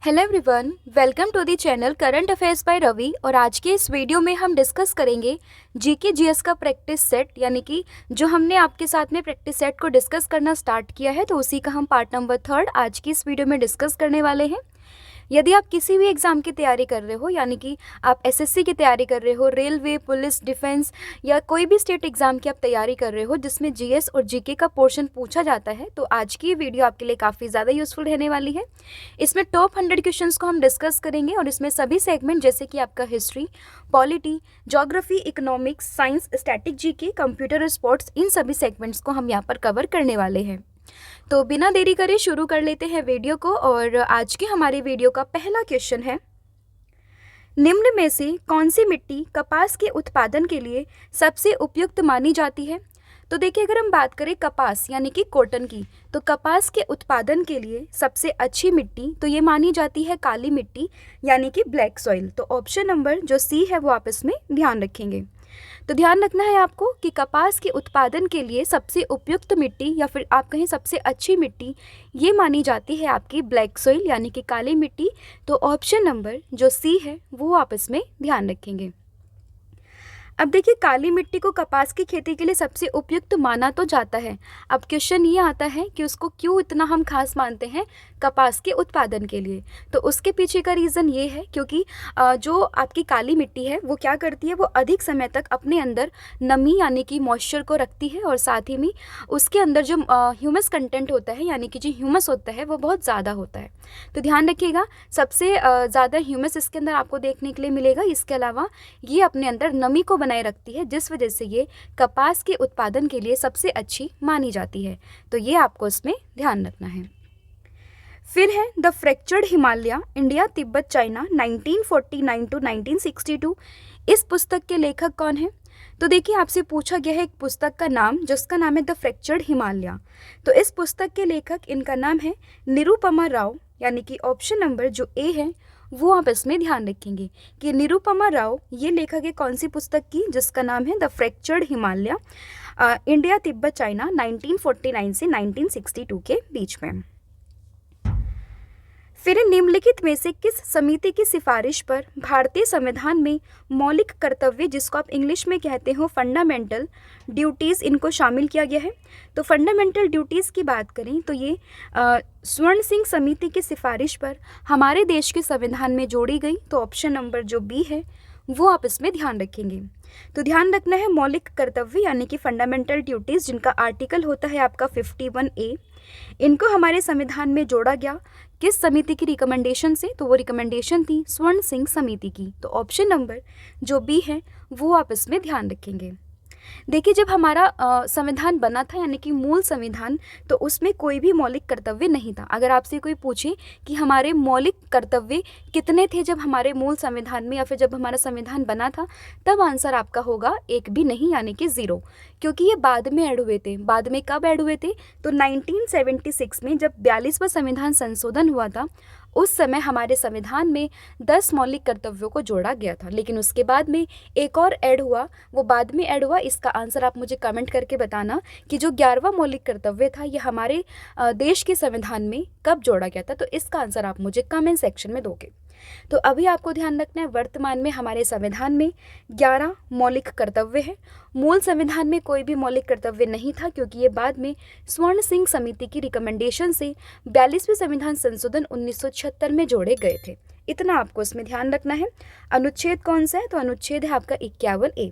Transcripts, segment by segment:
Hello everyone, welcome to the channel current affairs by Ravi. और आज के इस वीडियो में हम डिस्कस करेंगे जीके जीएस का प्रैक्टिस सेट, यानी कि जो हमने आपके साथ में प्रैक्टिस सेट को डिस्कस करना स्टार्ट किया है, तो उसी का हम पार्ट नंबर 3 आज की इस वीडियो में डिस्कस करने वाले हैं। यदि आप किसी भी एग्ज़ाम की तैयारी कर रहे हो, यानी कि आप एसएससी की तैयारी कर रहे हो, रेलवे, पुलिस, डिफेंस या कोई भी स्टेट एग्ज़ाम की आप तैयारी कर रहे हो जिसमें जीएस और जीके का पोर्शन पूछा जाता है, तो आज की ये वीडियो आपके लिए काफ़ी ज़्यादा यूज़फुल रहने वाली है। इसमें टॉप 100 क्वेश्चंस को हम डिस्कस करेंगे और इसमें सभी सेगमेंट जैसे कि आपका history, polity, geography, economics, science, static GK, computer और स्पोर्ट्स, इन सभी सेगमेंट्स को हम यहाँ पर कवर करने वाले हैं। तो बिना देरी करे शुरू कर लेते हैं वीडियो को। और आज के हमारे वीडियो का पहला क्वेश्चन है, निम्न में से कौन सी मिट्टी कपास के उत्पादन के लिए सबसे उपयुक्त मानी जाती है? तो देखिए, अगर हम बात करें कपास यानी कि कॉटन की, तो कपास के उत्पादन के लिए सबसे अच्छी मिट्टी तो ये मानी जाती है काली मिट्टी, यानी कि ब्लैक सॉइल। तो ऑप्शन नंबर जो सी है वो आप इसमें ध्यान रखेंगे। तो ध्यान रखना है आपको कि कपास के उत्पादन के लिए सबसे उपयुक्त मिट्टी या फिर आप कहें सबसे अच्छी मिट्टी ये मानी जाती है आपकी ब्लैक सॉइल, यानी कि काली मिट्टी। तो ऑप्शन नंबर जो सी है वो आप इसमें ध्यान रखेंगे। अब देखिए, काली मिट्टी को कपास की खेती के लिए सबसे उपयुक्त माना तो जाता है। अब क्वेश्चन ये आता है कि उसको क्यों इतना हम खास मानते हैं कपास के उत्पादन के लिए। तो उसके पीछे का रीज़न ये है क्योंकि जो आपकी काली मिट्टी है वो क्या करती है, वो अधिक समय तक अपने अंदर नमी यानी कि मॉइस्चर को रखती है और साथ ही में उसके अंदर जो ह्यूमस कंटेंट होता है, यानी कि जो ह्यूमस होता है वो बहुत ज़्यादा होता है। तो ध्यान रखिएगा, सबसे ज़्यादा ह्यूमस इसके अंदर आपको देखने के लिए मिलेगा। इसके अलावा ये अपने अंदर नमी को बनाए रखती है, जिस वजह से ये कपास के उत्पादन के लिए सबसे अच्छी मानी जाती है। तो ये आपको इसमें ध्यान रखना है। फिर है the fractured Himalaya, India, Tibet, China, 1949 to 1962। इस पुस्तक के लेखक कौन है? तो देखिए, आपसे पूछा गया है एक पुस्तक का नाम जिसका नाम है द फ्रैक्चर्ड हिमालय। तो इस पुस्तक के लेखक, इनका नाम है निरुपमा राव, यानी कि ऑप्शन नंबर जो ए है वो आप इसमें ध्यान रखेंगे कि निरुपमा राव ये लेखक है कौन सी पुस्तक की, जिसका नाम है the fractured Himalaya, India, Tibet, China, 1949 से 1962 के बीच में। फिर निम्नलिखित में से किस समिति की सिफारिश पर भारतीय संविधान में मौलिक कर्तव्य, जिसको आप इंग्लिश में कहते हो फंडामेंटल ड्यूटीज़, इनको शामिल किया गया है? तो फंडामेंटल ड्यूटीज़ की बात करें तो ये स्वर्ण सिंह समिति की सिफारिश पर हमारे देश के संविधान में जोड़ी गई। तो ऑप्शन नंबर जो बी है वो आप इसमें ध्यान रखेंगे। तो ध्यान रखना है मौलिक कर्तव्य यानी कि फंडामेंटल ड्यूटीज़, जिनका आर्टिकल होता है आपका 51A, इनको हमारे संविधान में जोड़ा गया किस समिति की रिकमेंडेशन से? तो वो रिकमेंडेशन थी स्वर्ण सिंह समिति की। तो ऑप्शन नंबर जो बी है वो आप इसमें ध्यान रखेंगे। देखिए, जब हमारा संविधान बना था यानी कि मूल संविधान, तो उसमें कोई भी मौलिक कर्तव्य नहीं था। अगर आपसे कोई पूछे कि हमारे मौलिक कर्तव्य कितने थे जब हमारे मूल संविधान में या फिर जब हमारा संविधान बना था, तब आंसर आपका होगा एक भी नहीं, यानी कि 0, क्योंकि ये बाद में ऐड हुए थे। बाद में कब ऐड हुए थे? तो 1976 में जब 42वां संविधान संशोधन हुआ था, उस समय हमारे संविधान में 10 मौलिक कर्तव्यों को जोड़ा गया था। लेकिन उसके बाद में एक और ऐड हुआ, वो बाद में ऐड हुआ। इसका आंसर आप मुझे कमेंट करके बताना कि जो 11वां मौलिक कर्तव्य था ये हमारे देश के संविधान में कब जोड़ा गया था। तो इसका आंसर आप मुझे कमेंट सेक्शन में दोगे। तो अभी आपको ध्यान रखना है, वर्तमान में हमारे संविधान में 11 मौलिक कर्तव्य है। मूल संविधान में कोई भी मौलिक कर्तव्य नहीं था, क्योंकि ये बाद में स्वर्ण सिंह समिति की रिकमेंडेशन से 42वें संविधान संशोधन 1976 में जोड़े गए थे। इतना आपको इसमें ध्यान रखना है। अनुच्छेद कौन सा है? तो अनुच्छेद है आपका 51A।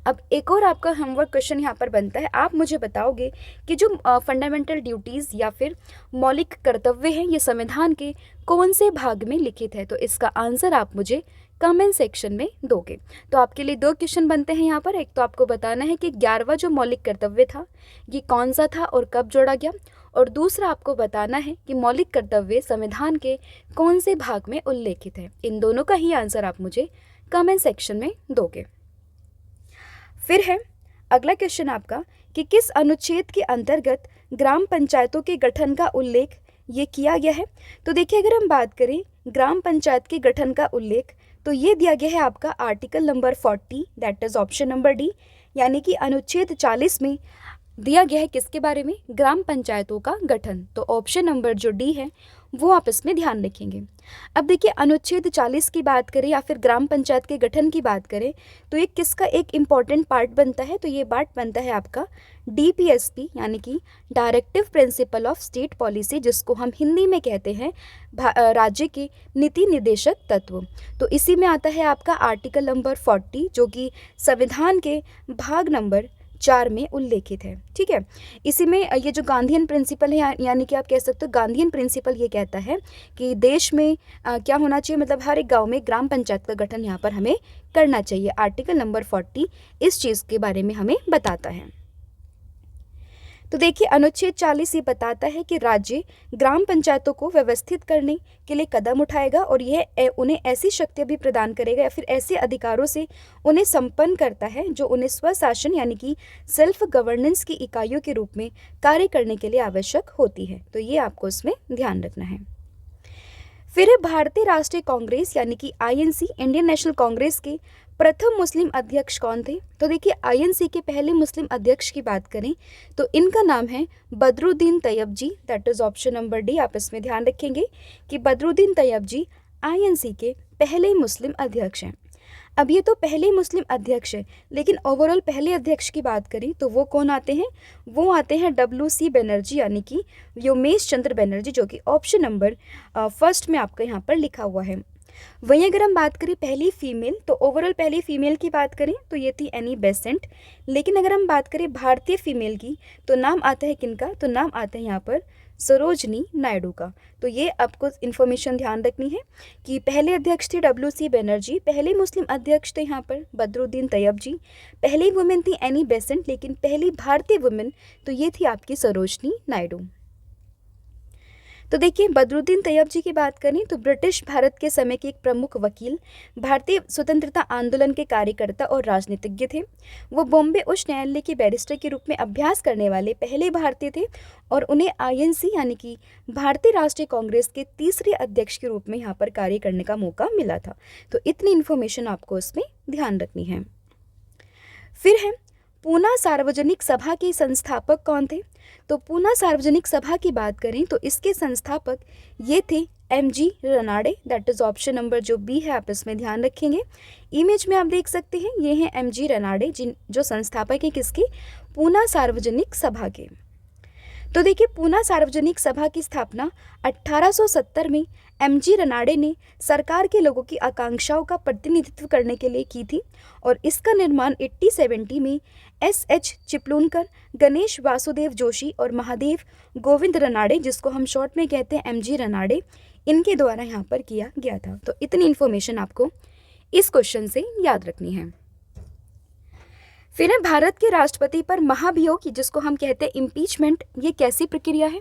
अब एक और आपका होमवर्क क्वेश्चन यहाँ पर बनता है, आप मुझे बताओगे कि जो फंडामेंटल ड्यूटीज़ या फिर मौलिक कर्तव्य हैं ये संविधान के कौन से भाग में लिखित है? तो इसका आंसर आप मुझे कमेंट सेक्शन में दोगे। तो आपके लिए 2 क्वेश्चन बनते हैं यहाँ पर। एक तो आपको बताना है कि 11वां जो मौलिक कर्तव्य था ये कौन सा था और कब जोड़ा गया, और दूसरा आपको बताना है कि मौलिक कर्तव्य संविधान के कौन से भाग में उल्लेखित है। इन दोनों का ही आंसर आप मुझे कमेंट सेक्शन में दोगे। फिर है अगला क्वेश्चन आपका कि किस अनुच्छेद के अंतर्गत ग्राम पंचायतों के गठन का उल्लेख ये किया गया है? तो देखिए, अगर हम बात करें ग्राम पंचायत के गठन का उल्लेख, तो ये दिया गया है आपका article number 40, that is option number D, यानी कि अनुच्छेद 40 में दिया गया है किसके बारे में? ग्राम पंचायतों का गठन। तो ऑप्शन नंबर जो डी है वो आप इसमें ध्यान रखेंगे। अब देखिए अनुच्छेद 40 की बात करें या फिर ग्राम पंचायत के गठन की बात करें तो ये किसका एक इम्पॉर्टेंट पार्ट बनता है, तो ये पार्ट बनता है आपका DPSP यानी कि directive principle of state policy, जिसको हम हिंदी में कहते हैं राज्य के नीति निर्देशक तत्व। तो इसी में आता है आपका आर्टिकल नंबर 40 जो कि संविधान के भाग नंबर 4 में उल्लेखित है। ठीक है, इसी में ये जो गांधीयन प्रिंसिपल है यानी कि आप कह सकते हो गांधीयन प्रिंसिपल ये कहता है कि देश में क्या होना चाहिए, मतलब हर एक गांव में ग्राम पंचायत का गठन यहाँ पर हमें करना चाहिए। आर्टिकल नंबर 40 इस चीज़ के बारे में हमें बताता है। तो देखिए अनुच्छेद 40 ये बताता है कि राज्य ग्राम पंचायतों को व्यवस्थित करने के लिए कदम उठाएगा और यह उन्हें ऐसी शक्तियाँ भी प्रदान करेगा या फिर ऐसे अधिकारों से उन्हें संपन्न करता है जो उन्हें स्वशासन यानी कि सेल्फ गवर्नेंस की इकाइयों के रूप में कार्य करने के लिए आवश्यक होती है। तो ये आपको इसमें ध्यान रखना है। फिर भारतीय राष्ट्रीय कांग्रेस यानी कि INC इंडियन नेशनल कांग्रेस के प्रथम मुस्लिम अध्यक्ष कौन थे? तो देखिए INC के पहले मुस्लिम अध्यक्ष की बात करें तो इनका नाम है Badruddin Tyabji, that is option number D. आप इसमें ध्यान रखेंगे कि बदरुद्दीन तैयब जी INC के पहले मुस्लिम अध्यक्ष हैं। अब ये तो पहले मुस्लिम अध्यक्ष है, लेकिन ओवरऑल पहले अध्यक्ष की बात करें तो वो कौन आते हैं? वो आते हैं WC बनर्जी यानी कि व्योमेश चंद्र बनर्जी, जो कि ऑप्शन नंबर फर्स्ट में आपका यहाँ पर लिखा हुआ है। वहीं अगर हम बात करें पहली फीमेल, तो ओवरऑल पहली फीमेल की बात करें तो ये थी एनी बेसेंट। लेकिन अगर हम बात करें भारतीय फीमेल की तो नाम आता है किनका? तो नाम आता है यहाँ पर सरोजनी नायडू का। तो ये आपको इन्फॉर्मेशन ध्यान रखनी है कि पहले अध्यक्ष थे WC बनर्जी, पहले मुस्लिम अध्यक्ष थे यहाँ पर बदरुद्दीन तैयब जी, पहली वुमेन थी एनी बेसेंट, लेकिन पहली भारतीय वुमेन तो ये थी आपकी सरोजनी नायडू। तो देखिए बदरुद्दीन तैयब जी की बात करें तो ब्रिटिश भारत के समय के एक प्रमुख वकील, भारतीय स्वतंत्रता आंदोलन के कार्यकर्ता और राजनीतिज्ञ थे। वो बॉम्बे उच्च न्यायालय के बैरिस्टर के रूप में अभ्यास करने वाले पहले भारतीय थे और उन्हें INC यानी कि भारतीय राष्ट्रीय कांग्रेस के तीसरे अध्यक्ष के रूप में यहाँ पर कार्य करने का मौका मिला था। तो इतनी इन्फॉर्मेशन आपको इसमें ध्यान रखनी है। फिर है पूना सार्वजनिक सभा के संस्थापक कौन थे? तो पूना सार्वजनिक सभा की बात करें तो इसके संस्थापक ये थे MG Ranade, that is option number जो B है, आप इसमें ध्यान रखेंगे। इमेज में आप देख सकते हैं ये हैं MG रनाडे जो संस्थापक हैं किसके? पूना सार्वजनिक सभा के। तो देखिए पूना सार्वजनिक सभा की स्थापना 1870 में MG रनाडे ने सरकार के लोगों की आकांक्षाओं का प्रतिनिधित्व करने के लिए की थी और इसका निर्माण 1870 में SH चिपलूनकर, गणेश वासुदेव जोशी और महादेव गोविंद रनाडे, जिसको हम शॉर्ट में कहते हैं MG रनाडे, इनके द्वारा यहाँ पर किया गया था। तो इतनी इन्फॉर्मेशन आपको इस क्वेश्चन से याद रखनी है। फिर है भारत के राष्ट्रपति पर महाभियोग, जिसको हम कहते हैं इम्पीचमेंट, ये कैसी प्रक्रिया है?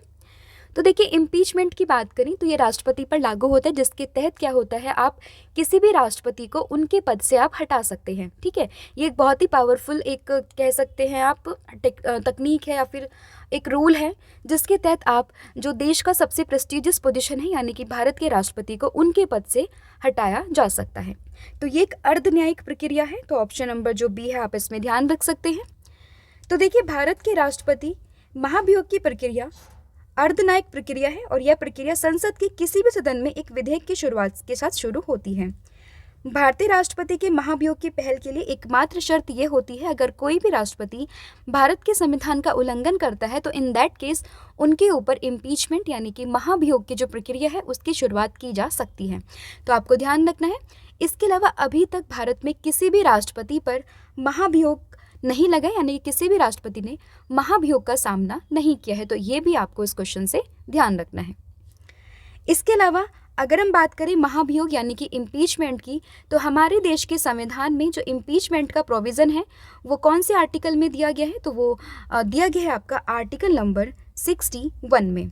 तो देखिए इम्पीचमेंट की बात करें तो ये राष्ट्रपति पर लागू होता है, जिसके तहत क्या होता है, आप किसी भी राष्ट्रपति को उनके पद से आप हटा सकते हैं। ठीक है, ये एक बहुत ही पावरफुल एक कह सकते हैं आप तकनीक है या फिर एक रूल है, जिसके तहत आप जो देश का सबसे प्रेस्टिजियस पोजीशन है यानी कि भारत के राष्ट्रपति को उनके पद से हटाया जा सकता है। तो ये एक अर्ध न्यायिक प्रक्रिया है। तो ऑप्शन नंबर जो B है आप इसमें ध्यान रख सकते हैं। तो देखिए भारत के राष्ट्रपति महाभियोग की प्रक्रिया अर्धन्यायिक प्रक्रिया है और यह प्रक्रिया संसद के किसी भी सदन में एक विधेयक की शुरुआत के साथ शुरू होती है। भारतीय राष्ट्रपति के महाभियोग की पहल के लिए एकमात्र शर्त यह होती है, अगर कोई भी राष्ट्रपति भारत के संविधान का उल्लंघन करता है तो इन दैट केस उनके ऊपर इम्पीचमेंट यानी कि महाभियोग की जो प्रक्रिया है उसकी शुरुआत की जा सकती है। तो आपको ध्यान रखना है। इसके अलावा अभी तक भारत में किसी भी राष्ट्रपति पर महाभियोग नहीं लगा, यानी किसी भी राष्ट्रपति ने महाभियोग का सामना नहीं किया है। तो ये भी आपको इस क्वेश्चन से ध्यान रखना है। इसके अलावा अगर हम बात करें महाभियोग यानी कि इम्पीचमेंट की, तो हमारे देश के संविधान में जो इम्पीचमेंट का प्रोविज़न है वो कौन से आर्टिकल में दिया गया है? तो वो दिया गया है आपका आर्टिकल नंबर 61 में।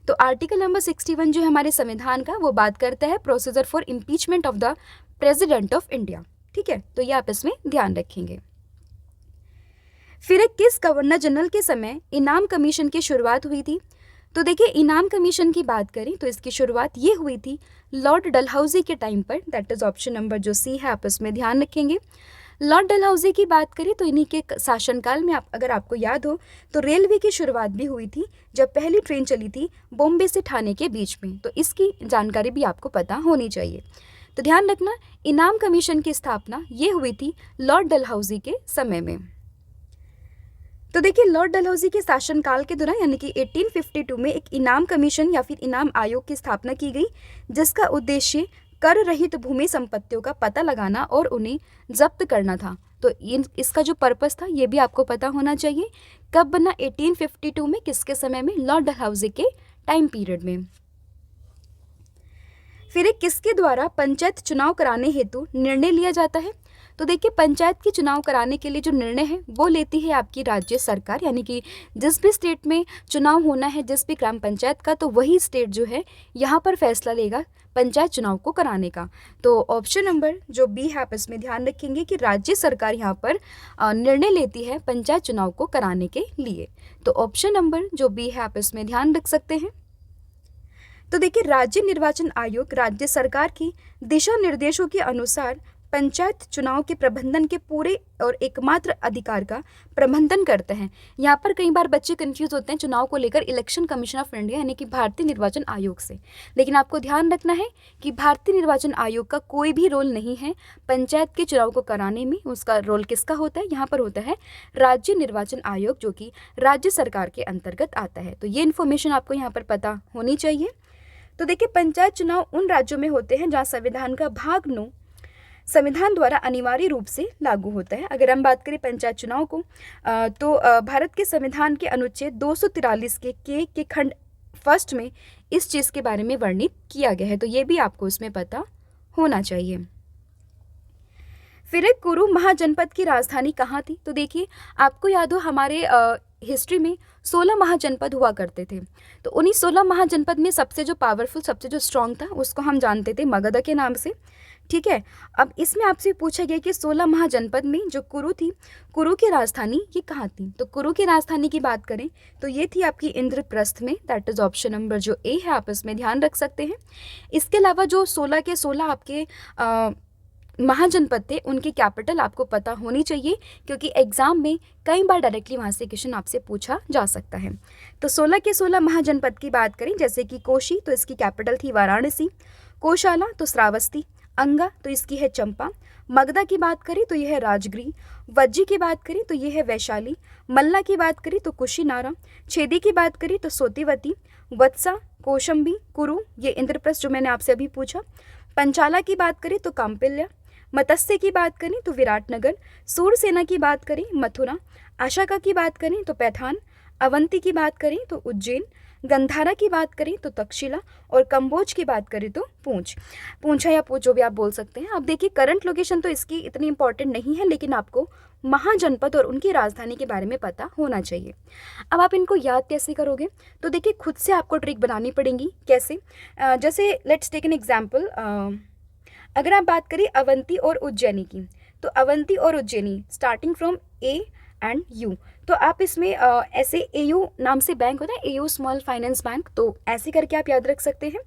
तो आर्टिकल नंबर 61 जो है हमारे संविधान का, वो बात करता है procedure for impeachment of the president of India. ठीक है, तो ये आप इसमें ध्यान रखेंगे। फिर किस गवर्नर जनरल के समय इनाम कमीशन की शुरुआत हुई थी? तो देखिए इनाम कमीशन की बात करें तो इसकी शुरुआत ये हुई थी लॉर्ड डलहौजी के टाइम पर, दैट इज ऑप्शन नंबर जो C है, आप इसमें ध्यान रखेंगे। लॉर्ड डलहौजी की बात करें तो इन्हीं के शासनकाल में अगर आपको याद हो तो रेलवे की शुरुआत भी हुई थी, जब पहली ट्रेन चली थी बॉम्बे से ठाणे के बीच में। तो इसकी जानकारी भी आपको पता होनी चाहिए। तो ध्यान रखना, इनाम कमीशन की स्थापना ये हुई थी लॉर्ड डलहौजी के समय में। तो देखिए, लॉर्ड डलहौजी के शासनकाल के दौरान यानी कि 1852 में एक इनाम कमीशन या फिर इनाम आयोग की स्थापना की गई, जिसका उद्देश्य कर रहित भूमि संपत्तियों का पता लगाना और उन्हें जब्त करना था। तो इसका जो पर्पस था ये भी आपको पता होना चाहिए। कब बना? 1852 में। किसके समय में? लॉर्ड डलहौजी के टाइम पीरियड में। फिर एक किसके द्वारा पंचायत चुनाव कराने हेतु निर्णय लिया जाता है? तो देखिए, पंचायत की चुनाव कराने के लिए जो निर्णय है वो लेती है आपकी राज्य सरकार, यानी कि जिस भी स्टेट में चुनाव होना है, जिस भी ग्राम पंचायत का, तो वही स्टेट जो है यहाँ पर फैसला लेगा पंचायत चुनाव को कराने का। तो ऑप्शन नंबर जो बी है, आप इसमें ध्यान रखेंगे कि राज्य सरकार यहाँ पर निर्णय लेती है पंचायत चुनाव को कराने के लिए। तो ऑप्शन नंबर जो बी है, आप इसमें ध्यान रख सकते हैं। तो देखिए, राज्य निर्वाचन आयोग राज्य सरकार की दिशा निर्देशों के अनुसार पंचायत चुनाव के प्रबंधन के पूरे और एकमात्र अधिकार का प्रबंधन करते हैं। यहाँ पर कई बार बच्चे कंफ्यूज होते हैं चुनाव को लेकर इलेक्शन कमीशन ऑफ इंडिया यानी कि भारतीय निर्वाचन आयोग से, लेकिन आपको ध्यान रखना है कि भारतीय निर्वाचन आयोग का कोई भी रोल नहीं है पंचायत के चुनाव को कराने में। उसका रोल किसका होता है? यहाँ पर होता है राज्य निर्वाचन आयोग, जो कि राज्य सरकार के अंतर्गत आता है। तो ये इन्फॉर्मेशन आपको यहाँ पर पता होनी चाहिए। तो देखिए, पंचायत चुनाव उन राज्यों में होते हैं जहाँ संविधान का भाग 9 संविधान द्वारा अनिवार्य रूप से लागू होता है। अगर हम बात करें पंचायत चुनाव को तो भारत के संविधान के अनुच्छेद 243 के खंड फर्स्ट में इस चीज़ के बारे में वर्णित किया गया है। तो ये भी आपको इसमें पता होना चाहिए। फिर एक कुरु महाजनपद की राजधानी कहाँ थी? तो देखिए, आपको याद हो हमारे हिस्ट्री में 16 महाजनपद हुआ करते थे। तो उन्हीं 16 महाजनपद में सबसे जो पावरफुल, सबसे जो स्ट्रॉन्ग था, उसको हम जानते थे मगध के नाम से। ठीक है, अब इसमें आपसे पूछा गया कि 16 महाजनपद में जो कुरु थी, कुरु की राजधानी ये कहाँ थी? तो कुरु की राजधानी की बात करें तो ये थी आपकी इंद्रप्रस्थ में। दैट इज ऑप्शन नंबर जो ए है, आप इसमें ध्यान रख सकते हैं। इसके अलावा जो 16 के 16 आपके महाजनपद थे, उनकी कैपिटल आपको पता होनी चाहिए, क्योंकि एग्जाम में कई बार डायरेक्टली वहाँ से क्वेश्चन आपसे पूछा जा सकता है। तो 16 के 16 महाजनपद की बात करें, जैसे कि कोशी, तो इसकी कैपिटल थी वाराणसी। कोशाला तो श्रावस्ती। अंगा तो इसकी है चंपा। मगधा की बात करें तो यह है राजगृह। वज्जी की बात करें तो यह है वैशाली। मल्ला की बात करें तो कुशीनारा। छेदी की बात करें तो सोतीवती। वत्सा, कौशंबी, कुरु, ये इंद्रप्रस्थ जो मैंने आपसे अभी पूछा। पंचाला की बात करें तो काम्पिल्य। मत्स्य की बात करें तो विराटनगर। सूरसेना की बात करें मथुरा। अशोका की बात करें तो पैठान। अवंती की बात करें तो उज्जैन। गंधारा की बात करें तो तक्षशिला। और कंबोज की बात करें तो पूंछ। पूंछा या पूंछ जो भी आप बोल सकते हैं। अब देखिए, करंट लोकेशन तो इसकी इतनी इंपॉर्टेंट नहीं है, लेकिन आपको महाजनपद और उनकी राजधानी के बारे में पता होना चाहिए। अब आप इनको याद कैसे करोगे? तो देखिए, खुद से आपको ट्रिक बनानी पड़ेगी। कैसे? जैसे लेट्स टेक एन एग्जाम्पल। अगर आप बात करें अवंती और उज्जैनी की, तो अवंती और Ujjaini starting from A and you, तो आप इसमें ऐसे एयू नाम से बैंक होता है, एयू स्मॉल फाइनेंस बैंक, तो ऐसे करके आप याद रख सकते हैं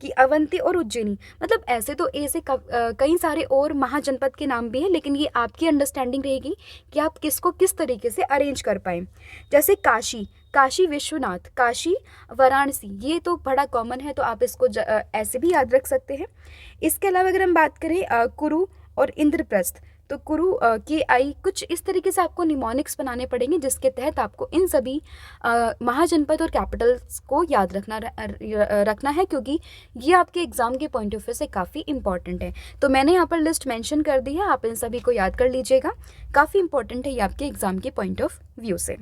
कि अवंती और उज्जैनी। मतलब ऐसे तो ए से कई सारे और महाजनपद के नाम भी हैं, लेकिन ये आपकी अंडरस्टैंडिंग रहेगी कि आप किसको किस तरीके से अरेंज कर पाएँ। जैसे काशी, काशी विश्वनाथ, काशी वाराणसी, ये तो बड़ा कॉमन है, तो आप इसको ऐसे भी याद रख सकते हैं। इसके अलावा अगर हम बात करें कुरु और इंद्रप्रस्थ, तो कुरु के आई कुछ इस तरीके से आपको निमोनिक्स बनाने पड़ेंगे, जिसके तहत आपको इन सभी महाजनपद और कैपिटल्स को याद रखना है, क्योंकि ये आपके एग्जाम के पॉइंट ऑफ व्यू से काफ़ी इंपॉर्टेंट है। तो मैंने यहाँ पर लिस्ट मेंशन कर दी है, आप इन सभी को याद कर लीजिएगा, काफ़ी इंपॉर्टेंट है ये आपके एग्जाम के पॉइंट ऑफ व्यू से।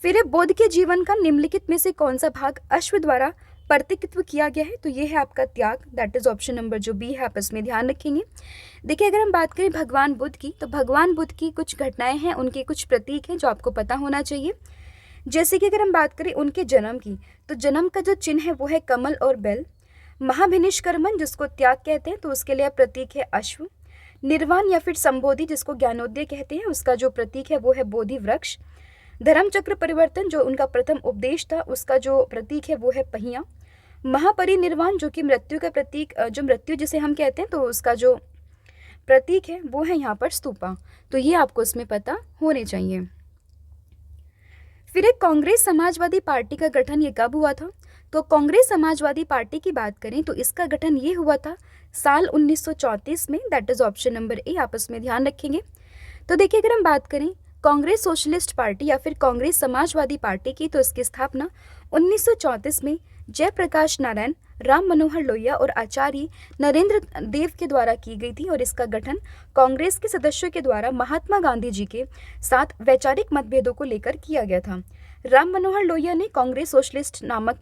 फिर बुद्ध के जीवन का निम्नलिखित में से कौन सा भाग अश्व द्वारा प्रतिनिधित्व किया गया है? तो ये है आपका त्याग। दैट इज ऑप्शन नंबर जो बी है, आप इसमें ध्यान रखेंगे। देखिए, अगर हम बात करें भगवान बुद्ध की, तो भगवान बुद्ध की कुछ घटनाएं हैं, उनके कुछ प्रतीक हैं जो आपको पता होना चाहिए। जैसे कि अगर हम बात करें उनके जन्म की, तो जन्म का जो चिन्ह है वो है कमल और बेल। महाभिनिष्क्रमण जिसको त्याग कहते हैं, तो उसके लिए प्रतीक है अश्व। निर्वाण या फिर संबोधि जिसको ज्ञानोदय कहते हैं, उसका जो प्रतीक है वो है बोधि वृक्ष। धर्म चक्र परिवर्तन जो उनका प्रथम उपदेश था, उसका जो प्रतीक है वो है पहिया। महापरिनिर्वाण जो कि मृत्यु का प्रतीक, जो मृत्यु जिसे हम कहते हैं, तो उसका जो प्रतीक है वो है यहाँ पर स्तूपा। तो ये आपको इसमें पता होने चाहिए। फिर एक कांग्रेस समाजवादी पार्टी का गठन ये कब हुआ था? तो कांग्रेस समाजवादी पार्टी की बात करें तो इसका गठन ये हुआ था साल 1934 में। That is option number A, आप इसमें ध्यान रखेंगे। तो देखिए, अगर हम बात करें कांग्रेस सोशलिस्ट पार्टी या फिर कांग्रेस समाजवादी पार्टी की, तो इसकी स्थापना 1934 में जयप्रकाश नारायण, राम मनोहर लोहिया और आचार्य नरेंद्र देव के द्वारा की गई थी। और इसका गठन कांग्रेस के सदस्यों के द्वारा महात्मा गांधी जी के साथ वैचारिक मतभेदों को लेकर किया गया था। राम मनोहर लोहिया ने कांग्रेस सोशलिस्ट नामक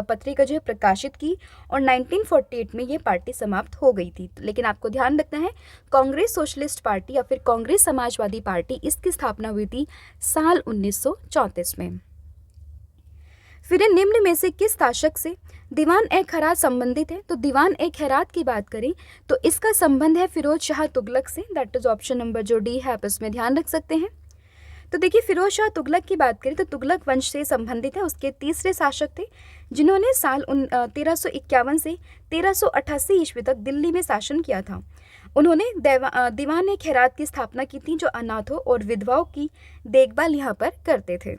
पत्रिका जो है प्रकाशित की और 1948 में ये पार्टी समाप्त हो गई थी। लेकिन आपको ध्यान रखना है, कांग्रेस सोशलिस्ट पार्टी या फिर कांग्रेस समाजवादी पार्टी, इसकी स्थापना हुई थी साल 1934 में। फिर निम्न में से किस शासक से दीवान-ए-खैरात संबंधित है? तो दीवान-ए-खैरात की बात करें तो इसका संबंध है फिरोज शाह तुगलक से। दैट इज ऑप्शन नंबर जो डी है, आप इसमें ध्यान रख सकते हैं। तो देखिए, फिरोज शाह तुगलक की बात करें तो तुगलक वंश से संबंधित है। उसके तीसरे शासक थे जिन्होंने साल 1351 से 1388 ईस्वी तक दिल्ली में शासन किया था। उन्होंने दीवान-ए-खैरात की स्थापना की थी जो अनाथों और विधवाओं की देखभाल यहाँ पर करते थे।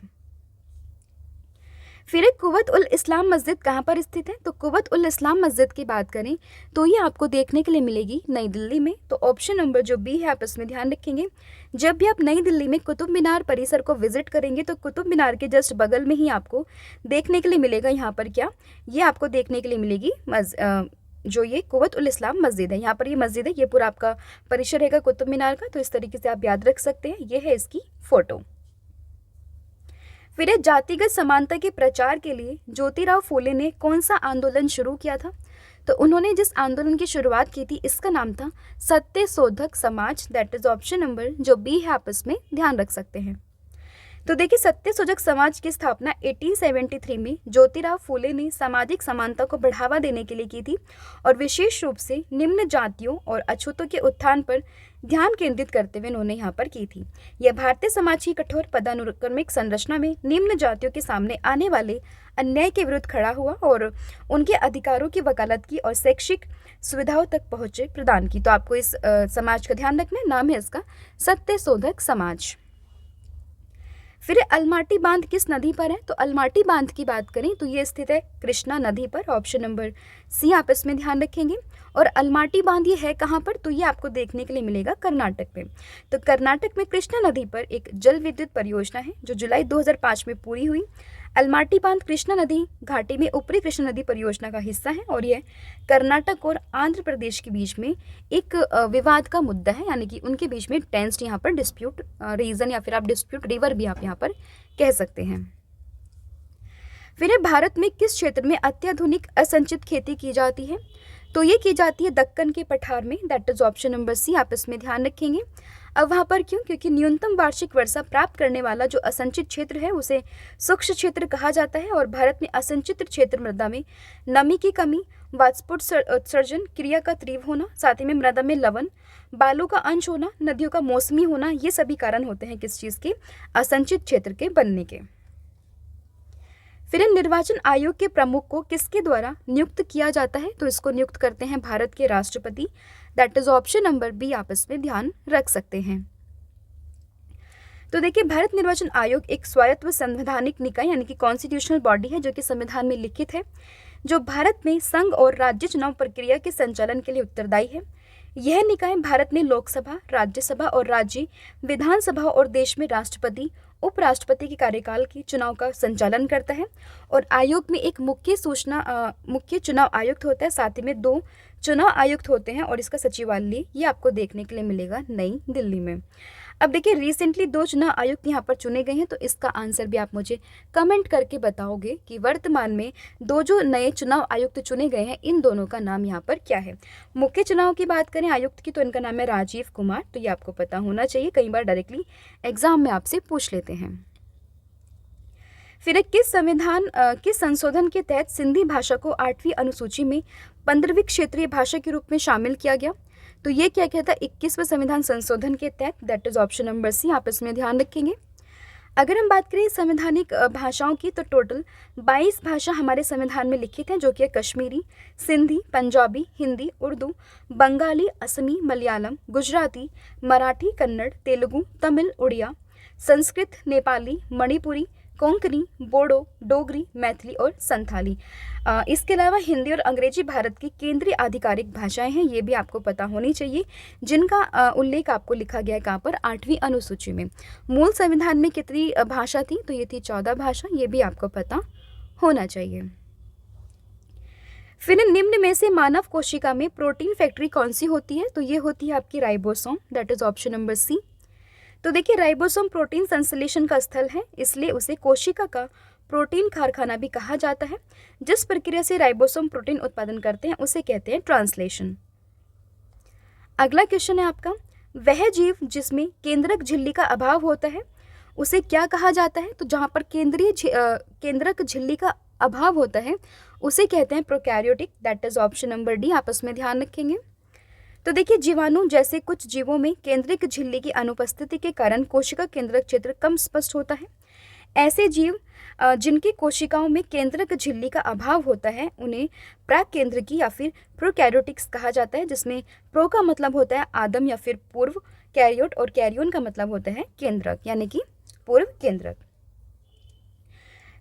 फिर एक कुव्वत उल इस्लाम मस्जिद कहाँ पर स्थित है? तो कुव्वत उल इस्लाम मस्जिद की बात करें तो ये आपको देखने के लिए मिलेगी नई दिल्ली में। तो ऑप्शन नंबर जो बी है, आप इसमें ध्यान रखेंगे। जब भी आप नई दिल्ली में कुतुब मीनार परिसर को विजिट करेंगे तो कुतुब मीनार के जस्ट बगल में ही आपको देखने के लिए मिलेगा यहाँ पर क्या, ये आपको देखने के लिए मिलेगी जो ये कुव्वत उल इस्लाम मस्जिद है। यहाँ पर ये मस्जिद है, ये पूरा आपका परिसर रहेगा कुतुब मीनार का। तो इस तरीके से आप याद रख सकते हैं, ये है इसकी फोटो। फिर जातिगत समानता के प्रचार के लिए ज्योतिराव फूले ने कौन सा आंदोलन शुरू किया था? तो उन्होंने जिस आंदोलन की शुरुआत की थी इसका नाम था Satyashodhak Samaj. That is option number जो बी है, आप इसमें ध्यान रख सकते हैं। तो देखिए, सत्यशोधक समाज की स्थापना 1873 में ज्योतिराव फूले ने सामाजिक समानता को बढ़ावा देने के लिए की थी और विशेष रूप से निम्न जातियों और अछूतों के उत्थान पर ध्यान केंद्रित करते हुए उन्होंने यहाँ पर की थी। यह भारतीय समाज की कठोर पदानुक्रमिक संरचना में निम्न जातियों के सामने आने वाले अन्याय के विरुद्ध खड़ा हुआ और उनके अधिकारों की वकालत की और शैक्षिक सुविधाओं तक पहुँचे प्रदान की। तो आपको इस समाज का ध्यान रखना है, नाम है इसका सत्यशोधक समाज। फिर अलमाटी बांध किस नदी पर है? तो अलमाटी बांध की बात करें तो ये स्थित है कृष्णा नदी पर। ऑप्शन नंबर सी, आप इसमें ध्यान रखेंगे। और अलमाटी बांध ये है कहाँ पर? तो ये आपको देखने के लिए मिलेगा कर्नाटक में। तो कर्नाटक में कृष्णा नदी पर एक जल विद्युत परियोजना है जो जुलाई 2005 में पूरी हुई। अलमाटी बांध कृष्णा नदी घाटी में ऊपरी कृष्णा नदी परियोजना का हिस्सा है और यह कर्नाटक और आंध्र प्रदेश के बीच में एक विवाद का मुद्दा है, यानी कि उनके बीच में टेंस्ड यहाँ पर डिस्प्यूट रीजन या फिर आप डिस्प्यूट रिवर भी आप यहाँ पर कह सकते हैं। फिर भारत में किस क्षेत्र में अत्याधुनिक असंचित खेती की जाती है? तो ये की जाती है दक्कन के पठार में। That is option number C, आप इसमें ध्यान रखेंगे। अब वहाँ पर क्यों? क्योंकि न्यूनतम वार्षिक वर्षा प्राप्त करने वाला जो असंचित क्षेत्र है उसे शुष्क क्षेत्र कहा जाता है और भारत में असंचित क्षेत्र मृदा में नमी की कमी, वाष्पोट उत्सर्जन क्रिया का तीव्र होना, साथ ही में मृदा में लवण, बालू का अंश होना, नदियों का मौसमी होना, ये सभी कारण होते हैं किस चीज़ के? असंचित क्षेत्र के बनने के। फिर निर्वाचन आयोग के प्रमुख को किसके द्वारा नियुक्त किया जाता है? तो इसको नियुक्त करते हैं भारत के राष्ट्रपति। That is option number B, आप इसमें ध्यान रख सकते हैं। तो देखिए, भारत निर्वाचन आयोग एक स्वायत्त व संवैधानिक निकाय यानी कि कॉन्स्टिट्यूशनल बॉडी है जो कि संविधान में लिखित है, जो भारत में संघ और राज्य चुनाव प्रक्रिया के संचालन के लिए उत्तरदायी है। यह निकाय भारत में लोकसभा, राज्यसभा और राज्य विधानसभा और देश में राष्ट्रपति, उपराष्ट्रपति के कार्यकाल के चुनाव का संचालन करता है। और आयोग में एक मुख्य चुनाव आयुक्त होता है, साथ ही में 2 चुनाव आयुक्त होते हैं और इसका सचिवालय ये आपको देखने के लिए मिलेगा नई दिल्ली में। अब देखिए, रिसेंटली 2 चुनाव आयुक्त यहाँ पर चुने गए हैं, तो इसका आंसर भी आप मुझे कमेंट करके बताओगे कि वर्तमान में 2 जो नए चुनाव आयुक्त चुने गए हैं इन दोनों का नाम यहाँ पर क्या है। मुख्य चुनाव की बात करें आयुक्त की तो इनका नाम है राजीव कुमार। तो ये आपको पता होना चाहिए, कई बार डायरेक्टली एग्जाम में आपसे पूछ लेते हैं। फिर किस संशोधन के तहत सिंधी भाषा को 8वीं अनुसूची में 15वीं क्षेत्रीय भाषा के रूप में शामिल किया गया? तो ये क्या था 21वें संविधान संशोधन के तहत। That is option number C, आप इसमें ध्यान रखेंगे। अगर हम बात करें संवैधानिक भाषाओं की, तो टोटल 22 भाषा हमारे संविधान में लिखित हैं, जो कि है कश्मीरी, सिंधी, पंजाबी, हिंदी, उर्दू, बंगाली, असमी, मलयालम, गुजराती, मराठी, कन्नड़, तेलुगु, तमिल, उड़िया, संस्कृत, नेपाली, मणिपुरी, कोंकणी, बोडो, डोगरी, मैथिली और संथाली। इसके अलावा हिंदी और अंग्रेजी भारत की केंद्रीय आधिकारिक भाषाएं हैं, ये भी आपको पता होनी चाहिए, जिनका उल्लेख आपको लिखा गया है कहाँ पर, 8वीं अनुसूची में। मूल संविधान में कितनी भाषा थी, तो ये थी 14 भाषा, ये भी आपको पता होना चाहिए। फिर निम्न में से मानव कोशिका में प्रोटीन फैक्ट्री कौन सी होती है, तो ये होती है आपकी ribosome, that is option number C. तो देखिए, राइबोसोम प्रोटीन संश्लेषण का स्थल है, इसलिए उसे कोशिका का प्रोटीन कारखाना भी कहा जाता है। जिस प्रक्रिया से राइबोसोम प्रोटीन उत्पादन करते हैं उसे कहते हैं ट्रांसलेशन। अगला क्वेश्चन है आपका, वह जीव जिसमें केंद्रक झिल्ली का अभाव होता है उसे क्या कहा जाता है, तो जहाँ पर केंद्रक झिल्ली का अभाव होता है उसे कहते हैं prokaryotic, that is option number D, आपस में ध्यान रखेंगे। तो देखिए, जीवाणु जैसे कुछ जीवों में केंद्रक झिल्ली की अनुपस्थिति के कारण कोशिका केंद्रक क्षेत्र कम स्पष्ट होता है। ऐसे जीव जिनकी कोशिकाओं में केंद्रक झिल्ली का अभाव होता है उन्हें प्राकेंद्रकी या फिर प्रोकैरियोटिक्स कहा जाता है, जिसमें प्रो का मतलब होता है आदम या फिर पूर्व, कैरियोट और कैरियोन का मतलब होता है केंद्रक, यानी कि पूर्व केंद्रक।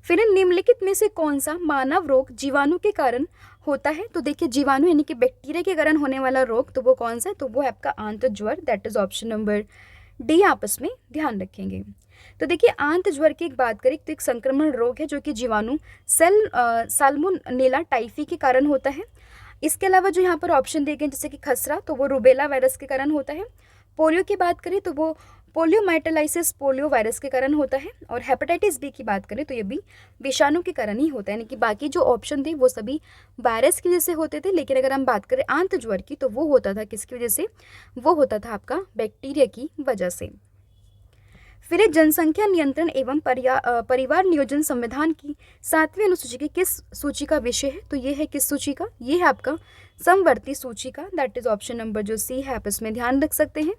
फिर निम्नलिखित में से कौन सा मानव रोग जीवाणु के कारण होता है, तो देखिए, जीवाणु यानी कि बैक्टीरिया के कारण होने वाला रोग, तो वो कौन सा है, तो वो है आपका आंत ज्वर, that is option number D, आपस में ध्यान रखेंगे। तो देखिए, आंत ज्वर की एक बात करें तो एक संक्रमण रोग है जो कि जीवाणु साल्मोनेला टाइफी के कारण होता है। इसके अलावा जो यहाँ पर ऑप्शन दिए गए जैसे कि खसरा, तो वो रुबेला वायरस के कारण होता है। पोलियो की बात करें तो वो पोलियोमाइटेलाइसिस पोलियो वायरस के कारण होता है। और हेपेटाइटिस बी की बात करें तो ये भी विषाणु के कारण ही होता है, यानी कि बाकी जो ऑप्शन थे वो सभी वायरस की वजह से होते थे, लेकिन अगर हम बात करें आंत ज्वर की तो वो होता था किसकी वजह से, वो होता था आपका बैक्टीरिया की वजह से। फिर जनसंख्या नियंत्रण एवं परिवार नियोजन संविधान की 7वीं अनुसूची की किस सूची का विषय है, तो ये है किस सूची का, ये है आपका समवर्ती सूची का, दैट इज ऑप्शन नंबर जो सी है, आप इसमें ध्यान रख सकते हैं।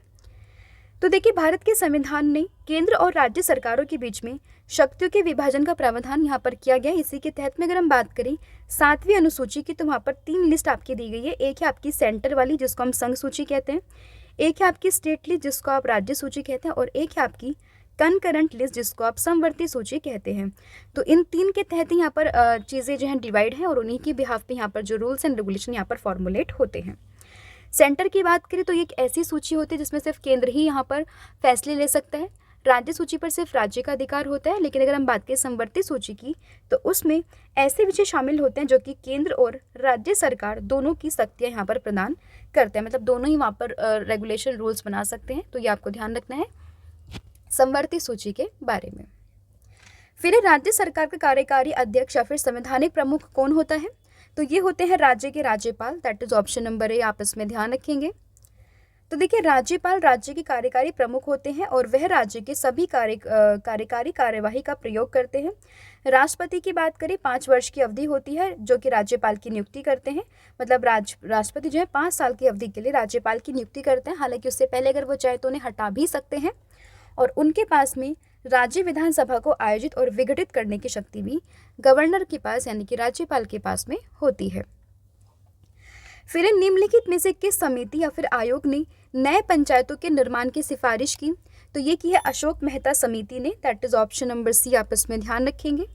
तो देखिए, भारत के संविधान ने केंद्र और राज्य सरकारों के बीच में शक्तियों के विभाजन का प्रावधान यहाँ पर किया गया है। इसी के तहत में अगर हम बात करें 7वीं अनुसूची की, तो वहाँ पर 3 लिस्ट आपकी दी गई है। एक है आपकी सेंटर वाली जिसको हम संघ सूची कहते हैं, एक है आपकी स्टेट लिस्ट जिसको आप राज्य सूची कहते हैं, और एक है आपकी कनकरेंट लिस्ट जिसको आप समवर्ती सूची कहते हैं। तो इन 3 के तहत यहाँ पर चीज़ें जो हैं डिवाइड हैं, और उन्हीं की बिहाफ पे यहाँ पर जो रूल्स एंड रेगुलेशन यहाँ पर फॉर्मुलेट होते हैं। सेंटर की बात करें तो ये एक ऐसी सूची होती है जिसमें सिर्फ केंद्र ही यहाँ पर फैसले ले सकता है। राज्य सूची पर सिर्फ राज्य का अधिकार होता है, लेकिन अगर हम बात करें समवर्ती सूची की तो उसमें ऐसे विषय शामिल होते हैं जो कि केंद्र और राज्य सरकार दोनों की शक्तियाँ यहाँ पर प्रदान करते हैं, मतलब दोनों ही वहाँ पर रेगुलेशन रूल्स बना सकते हैं। तो ये आपको ध्यान रखना है समवर्ती सूची के बारे में। फिर राज्य सरकार का कार्यकारी अध्यक्ष या फिर संवैधानिक प्रमुख कौन होता है, तो ये होते हैं राज्य के राज्यपाल, that is option number A, आप इसमें ध्यान रखेंगे। तो देखिए, राज्यपाल राज्य के कार्यकारी प्रमुख होते हैं और वह राज्य के सभी कार्यकारी कार्यवाही का प्रयोग करते हैं। राष्ट्रपति की बात करें 5 वर्ष की अवधि होती है जो कि राज्यपाल की नियुक्ति करते हैं, मतलब राष्ट्रपति जो है 5 साल की अवधि के लिए राज्यपाल की नियुक्ति करते हैं। हालांकि उससे पहले अगर वो चाहे तो उन्हें हटा भी सकते हैं, और उनके पास में राज्य विधानसभा को आयोजित और विघटित करने की शक्ति भी गवर्नर के पास यानी कि राज्यपाल के पास में होती है। फिर निम्नलिखित में से किस समिति या फिर आयोग ने नए पंचायतों के निर्माण की सिफारिश की, तो ये की है अशोक मेहता समिति ने, that is option number C, आप इसमें ध्यान रखेंगे।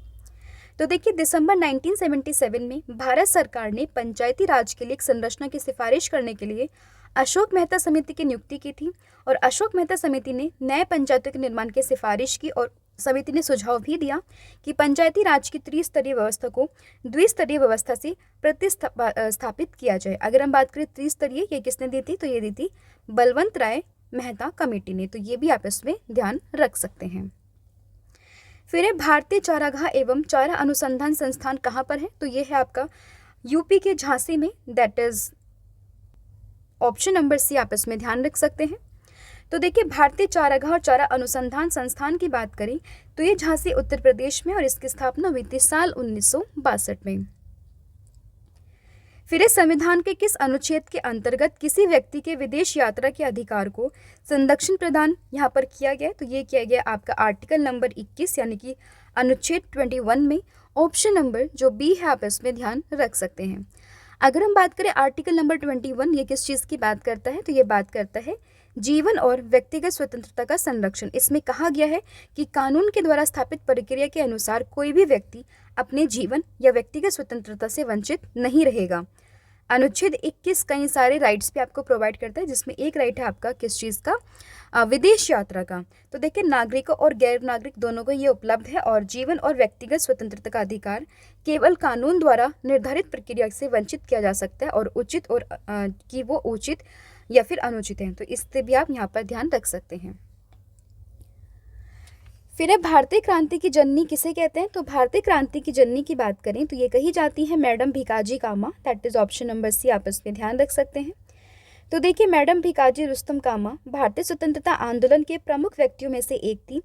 तो देखिए, दिसंबर 1977 में भारत सरकार ने पंचायती राज के लिए एक संरचना की सिफारिश करने के लिए अशोक मेहता समिति की नियुक्ति की थी, और अशोक मेहता समिति ने नए पंचायतों के निर्माण की सिफारिश की, और समिति ने सुझाव भी दिया कि पंचायती राज की त्रिस्तरीय व्यवस्था को द्विस्तरीय व्यवस्था से प्रतिस्थापित किया जाए। अगर हम बात करें त्रिस्तरीय, ये किसने दी थी, तो ये दी थी बलवंत राय मेहता कमेटी ने, तो ये भी आप इसमें ध्यान रख सकते हैं। फिर है भारतीय चारागाह एवं चारा अनुसंधान संस्थान कहाँ पर है, तो ये है आपका यूपी के झांसी में, that is option number C, आप इसमें ध्यान रख सकते हैं। तो देखिए, भारतीय चारागाह और चारा अनुसंधान संस्थान की बात करें तो ये झांसी उत्तर प्रदेश में, और इसकी स्थापना हुई थी साल 1962 में। फिर इस संविधान के किस अनुच्छेद के अंतर्गत किसी व्यक्ति के विदेश यात्रा के अधिकार को संरक्षण प्रदान यहाँ पर किया गया? तो ये किया गया आपका आर्टिकल नंबर 21 यानी कि अनुच्छेद 21 में। ऑप्शन नंबर जो बी है आप इसमें ध्यान रख सकते हैं। अगर हम बात करें आर्टिकल नंबर 21, ये किस चीज़ की बात करता है? तो ये बात करता है जीवन और व्यक्तिगत स्वतंत्रता का संरक्षण। इसमें कहा गया है कि कानून के द्वारा स्थापित प्रक्रिया के अनुसार कोई भी व्यक्ति अपने जीवन या व्यक्तिगत स्वतंत्रता से वंचित नहीं रहेगा। अनुच्छेद 21 कई सारे राइट्स भी आपको प्रोवाइड करता है, जिसमें एक राइट है आपका किस चीज़ का? विदेश यात्रा का। तो देखिए नागरिकों और गैर नागरिक दोनों को ये उपलब्ध है और जीवन और व्यक्तिगत स्वतंत्रता का अधिकार केवल कानून द्वारा निर्धारित प्रक्रिया से वंचित किया जा सकता है और उचित और कि वो उचित या फिर अनुचित है। तो इससे भी आप यहाँ पर ध्यान रख सकते हैं। फिर है भारतीय क्रांति की जननी किसे कहते हैं? तो भारतीय क्रांति की जननी की बात करें तो ये कही जाती है madam Bhikaji Cama. That is option number C, आप इसमें ध्यान रख सकते हैं। तो देखिए मैडम भिकाजी रुस्तम कामा भारतीय स्वतंत्रता आंदोलन के प्रमुख व्यक्तियों में से एक थी।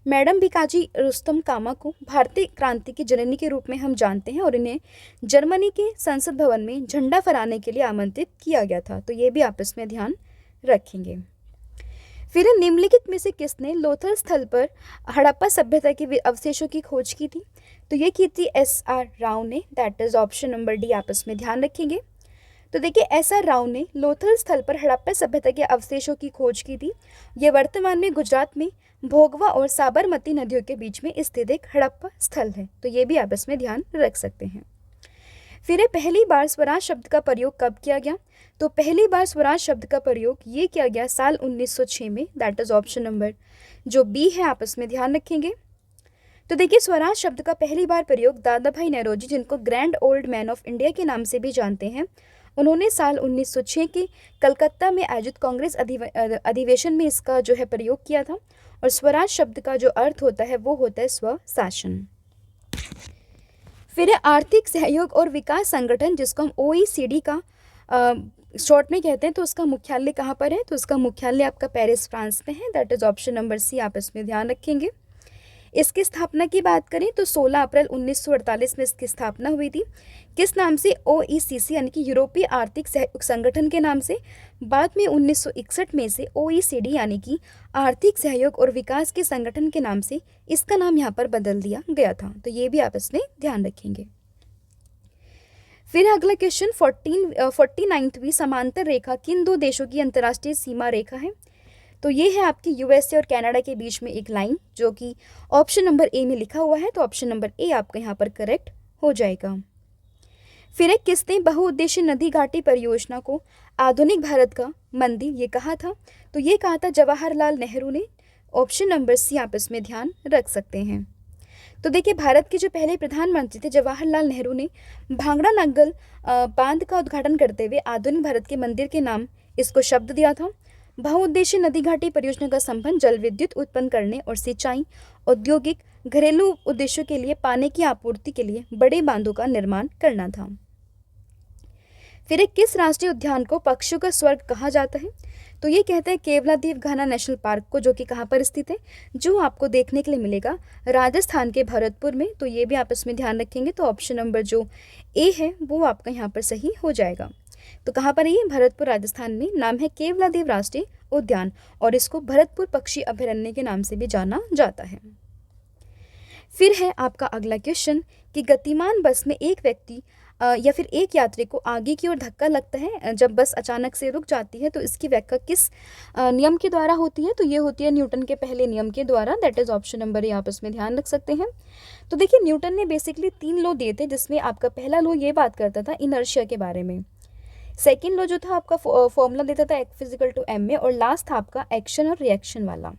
मैडम भिकाजी रुस्तम कामा को भारतीय क्रांति की जननी के रूप में हम जानते हैं और इन्हें जर्मनी के संसद भवन में झंडा फहराने के लिए आमंत्रित किया गया था। तो ये भी आप इसमें ध्यान रखेंगे। फिर निम्नलिखित में से किसने लोथल स्थल पर हड़प्पा सभ्यता के अवशेषों की खोज की थी? तो ये की थी SR राव ने। That is option number D, आप इसमें ध्यान रखेंगे। तो देखिए SR राव ने लोथल स्थल पर हड़प्पा सभ्यता के अवशेषों की खोज की थी। ये वर्तमान में गुजरात में भोगवा और साबरमती नदियों के बीच में स्थित एक हड़प्पा स्थल है। तो ये भी आप इसमें ध्यान रख सकते हैं। फिर पहली बार स्वराज शब्द का प्रयोग कब किया गया? तो पहली बार स्वराज शब्द का प्रयोग ये किया गया साल 1906 में। दैट इज ऑप्शन नंबर जो बी है, आप इसमें ध्यान रखेंगे। तो देखिए स्वराज शब्द का पहली बार प्रयोग दादा भाई नौरोजी, जिनको grand old man of India के नाम से भी जानते हैं, उन्होंने साल 1906 के कलकत्ता में आयोजित कांग्रेस अधिवेशन में इसका जो है प्रयोग किया था। और स्वराज शब्द का जो अर्थ होता है वो होता है स्वशासन। फिर आर्थिक सहयोग और विकास संगठन, जिसको हम OECD का शॉर्ट में कहते हैं, तो उसका मुख्यालय कहाँ पर है? तो उसका मुख्यालय आपका पेरिस फ्रांस में है। That is option number C, आप इसमें ध्यान रखेंगे। इसकी स्थापना की बात करें तो 16 अप्रैल 1948 में इसकी स्थापना हुई थी। किस नाम से? OECC यानी कि यूरोपीय आर्थिक सहयोग संगठन के नाम से। बाद में 1961 में से OECD यानी कि आर्थिक सहयोग और विकास के संगठन के नाम से इसका नाम यहाँ पर बदल दिया गया था। तो ये भी आप इसमें ध्यान रखेंगे। फिर अगला क्वेश्चन 49वीं समांतर रेखा किन दो देशों की अंतर्राष्ट्रीय सीमा रेखा है? तो ये है आपकी USA और कनाडा के बीच में एक लाइन, जो कि ऑप्शन नंबर ए में लिखा हुआ है। तो ऑप्शन नंबर ए आपका यहाँ पर करेक्ट हो जाएगा। फिर एक किसने बहुउद्देशीय नदी घाटी परियोजना को आधुनिक भारत का मंदिर ये कहा था? तो ये कहा था जवाहरलाल नेहरू ने। ऑप्शन नंबर सी, आप इसमें ध्यान रख सकते हैं। तो देखिए भारत के जो पहले प्रधानमंत्री थे जवाहरलाल नेहरू ने भांगड़ा नंगल बांध का उद्घाटन करते हुए आधुनिक भारत के मंदिर के नाम इसको शब्द दिया था। बहुउद्देशीय नदी घाटी परियोजना का संबंध जल विद्युत उत्पन्न करने और सिंचाई, औद्योगिक, घरेलू उद्देश्यों के लिए पानी की आपूर्ति के लिए बड़े बांधों का निर्माण करना था। फिर एक किस राष्ट्रीय उद्यान को पक्षियों का स्वर्ग कहा जाता है? तो ये कहते हैं केवलादेव घाना नेशनल पार्क को, जो कि कहाँ पर स्थित है, जो आपको देखने के लिए मिलेगा राजस्थान के भरतपुर में। तो ये भी आप इसमें ध्यान रखेंगे। तो ऑप्शन नंबर जो ए है वो आपका यहाँ पर सही हो जाएगा। तो कहाँ पर है ये? भरतपुर राजस्थान में। नाम है केवलादेव राष्ट्रीय उद्यान और इसको भरतपुर पक्षी अभयारण्य के नाम से भी जाना जाता है। फिर है आपका अगला क्वेश्चन कि गतिमान बस में एक व्यक्ति या फिर एक यात्री को आगे की ओर धक्का लगता है जब बस अचानक से रुक जाती है, तो इसकी व्याख्या किस नियम के द्वारा होती है? तो ये होती है न्यूटन के पहले नियम के द्वारा। That is option number A, आप इसमें ध्यान रख सकते हैं। तो देखिए न्यूटन ने बेसिकली 3 लॉ दिए थे, जिसमें आपका पहला लॉ ये बात करता था इनर्शिया के बारे में, सेकेंड लॉ जो था आपका फॉर्मूला देता था F = m में, और लास्ट था आपका एक्शन और रिएक्शन वाला।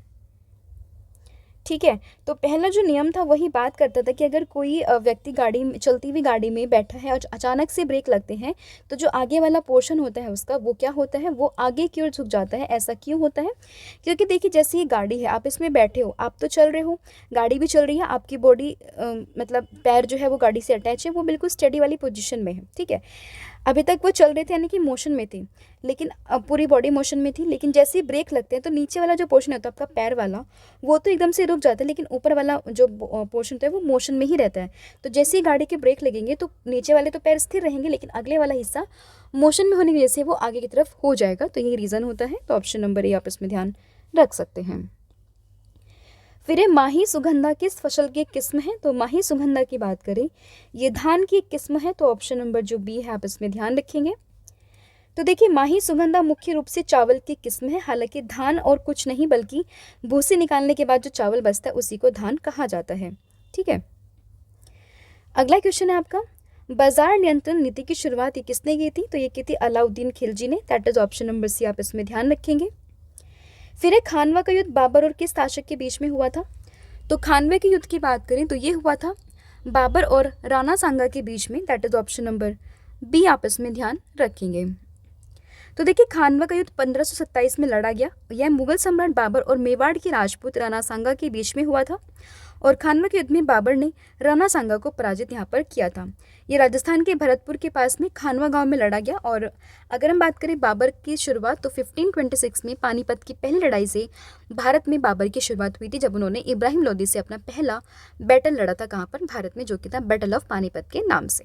ठीक है, तो पहला जो नियम था वही बात करता था कि अगर कोई व्यक्ति गाड़ी में, चलती हुई गाड़ी में बैठा है और अचानक से ब्रेक लगते हैं, तो जो आगे वाला पोर्शन होता है उसका वो क्या होता है? वो आगे की ओर झुक जाता है। ऐसा क्यों होता है? क्योंकि देखिए जैसे ये गाड़ी है, आप इसमें बैठे हो, आप तो चल रहे हो, गाड़ी भी चल रही है, आपकी बॉडी मतलब पैर जो है वो गाड़ी से अटैच है, वो बिल्कुल स्टडी वाली पोजिशन में है। ठीक है, अभी तक वो चल रहे थे यानी कि मोशन में थे, लेकिन अब पूरी बॉडी मोशन में थी, लेकिन जैसे ही ब्रेक लगते हैं तो नीचे वाला जो पोर्शन होता है आपका पैर वाला, वो तो एकदम से रुक जाता है, लेकिन ऊपर वाला जो पोर्शन होता है वो मोशन में ही रहता है। तो जैसे ही गाड़ी के ब्रेक लगेंगे तो नीचे वाले तो पैर स्थिर रहेंगे, लेकिन अगले वाला हिस्सा मोशन में होने की वजह से वो आगे की तरफ हो जाएगा। तो यही रीज़न होता है। तो ऑप्शन नंबर ए आप इसमें ध्यान रख सकते हैं। फिर ये माही सुगंधा किस फसल की किस्म है? तो माही सुगंधा की बात करें, ये धान की किस्म है। तो ऑप्शन नंबर जो बी है आप इसमें ध्यान रखेंगे। तो देखिए, माही सुगंधा मुख्य रूप से चावल की किस्म है। हालांकि धान और कुछ नहीं, बल्कि भूसी निकालने के बाद जो चावल बचता है उसी को धान कहा जाता है। ठीक है, अगला क्वेश्चन है आपका, बाजार नियंत्रण नीति की शुरुआत ये किसने की थी? तो ये की थी अलाउद्दीन खिलजी ने। That is option number C आप इसमें ध्यान रखेंगे। फिर एक खानवा का युद्ध बाबर और किस शासक के बीच में हुआ था? तो खानवे के युद्ध की बात करें तो ये हुआ था बाबर और राणा सांगा के बीच में। That is option number B आप इसमें ध्यान रखेंगे। तो देखिए, खानवा का युद्ध 1527 में लड़ा गया। यह मुगल सम्राट बाबर और मेवाड़ के राजपूत राणा सांगा के बीच में हुआ था, और खानवा के युद्ध में बाबर ने राणा सांगा को पराजित यहाँ पर किया था। ये राजस्थान के भरतपुर के पास में खानवा गांव में लड़ा गया। और अगर हम बात करें बाबर की शुरुआत, तो 1526 में पानीपत की पहली लड़ाई से भारत में बाबर की शुरुआत हुई थी, जब उन्होंने इब्राहिम लोदी से अपना पहला बैटल लड़ा था। कहाँ पर? भारत में, जो कि था बैटल ऑफ पानीपत के नाम से।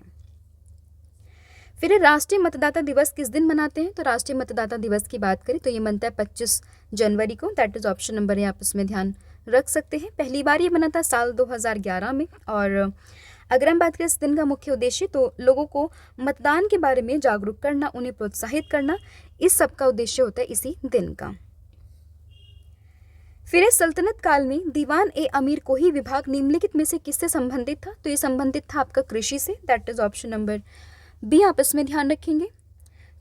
फिर राष्ट्रीय मतदाता दिवस किस दिन मनाते हैं? तो राष्ट्रीय मतदाता दिवस की बात करें तो ये मनता है 25 जनवरी को। दैट इज ऑप्शन नंबर है, आप इसमें ध्यान रख सकते हैं। पहली बार ये बना था साल 2011 में। और अगर हम बात करें इस दिन का मुख्य उद्देश्य, तो लोगों को मतदान के बारे में जागरूक करना, उन्हें प्रोत्साहित करना, इस सब का उद्देश्य होता है इसी दिन का। फिर सल्तनत काल में दीवान ए अमीर कोही विभाग निम्नलिखित में से किससे संबंधित था? तो ये संबंधित था आपका कृषि से। That is option number B आप इसमें ध्यान रखेंगे।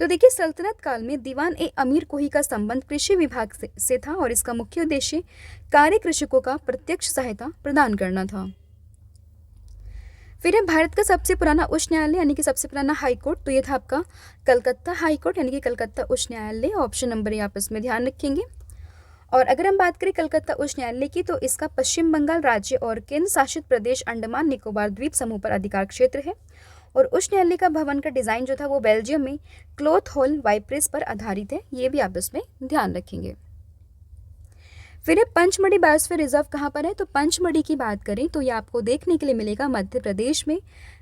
तो देखिए, सल्तनत काल में दीवान ए अमीर कोही का संबंध कृषि विभाग से था, और इसका मुख्य उद्देश्य कार्य कृषकों का प्रत्यक्ष सहायता प्रदान करना था। फिर भारत का सबसे पुराना उच्च न्यायालय यानी कि सबसे पुराना हाई कोर्ट, तो ये था आपका कलकत्ता हाई कोर्ट यानी कि कलकत्ता उच्च न्यायालय। ऑप्शन नंबर आप इसमें ध्यान रखेंगे। और अगर हम बात करें कलकत्ता उच्च न्यायालय की, तो इसका पश्चिम बंगाल राज्य और केंद्र शासित प्रदेश अंडमान निकोबार द्वीप समूह पर अधिकार क्षेत्र है। और उच्च न्यायालय का भवन का डिज़ाइन जो था वो बेल्जियम में क्लोथ हॉल वाइप्रेस पर आधारित है। ये भी आप इसमें ध्यान रखेंगे। फिर पंचमढ़ी बायोस्फीयर रिजर्व कहाँ पर है? तो पंचमढ़ी की बात करें तो ये आपको देखने के लिए मिलेगा मध्य प्रदेश में।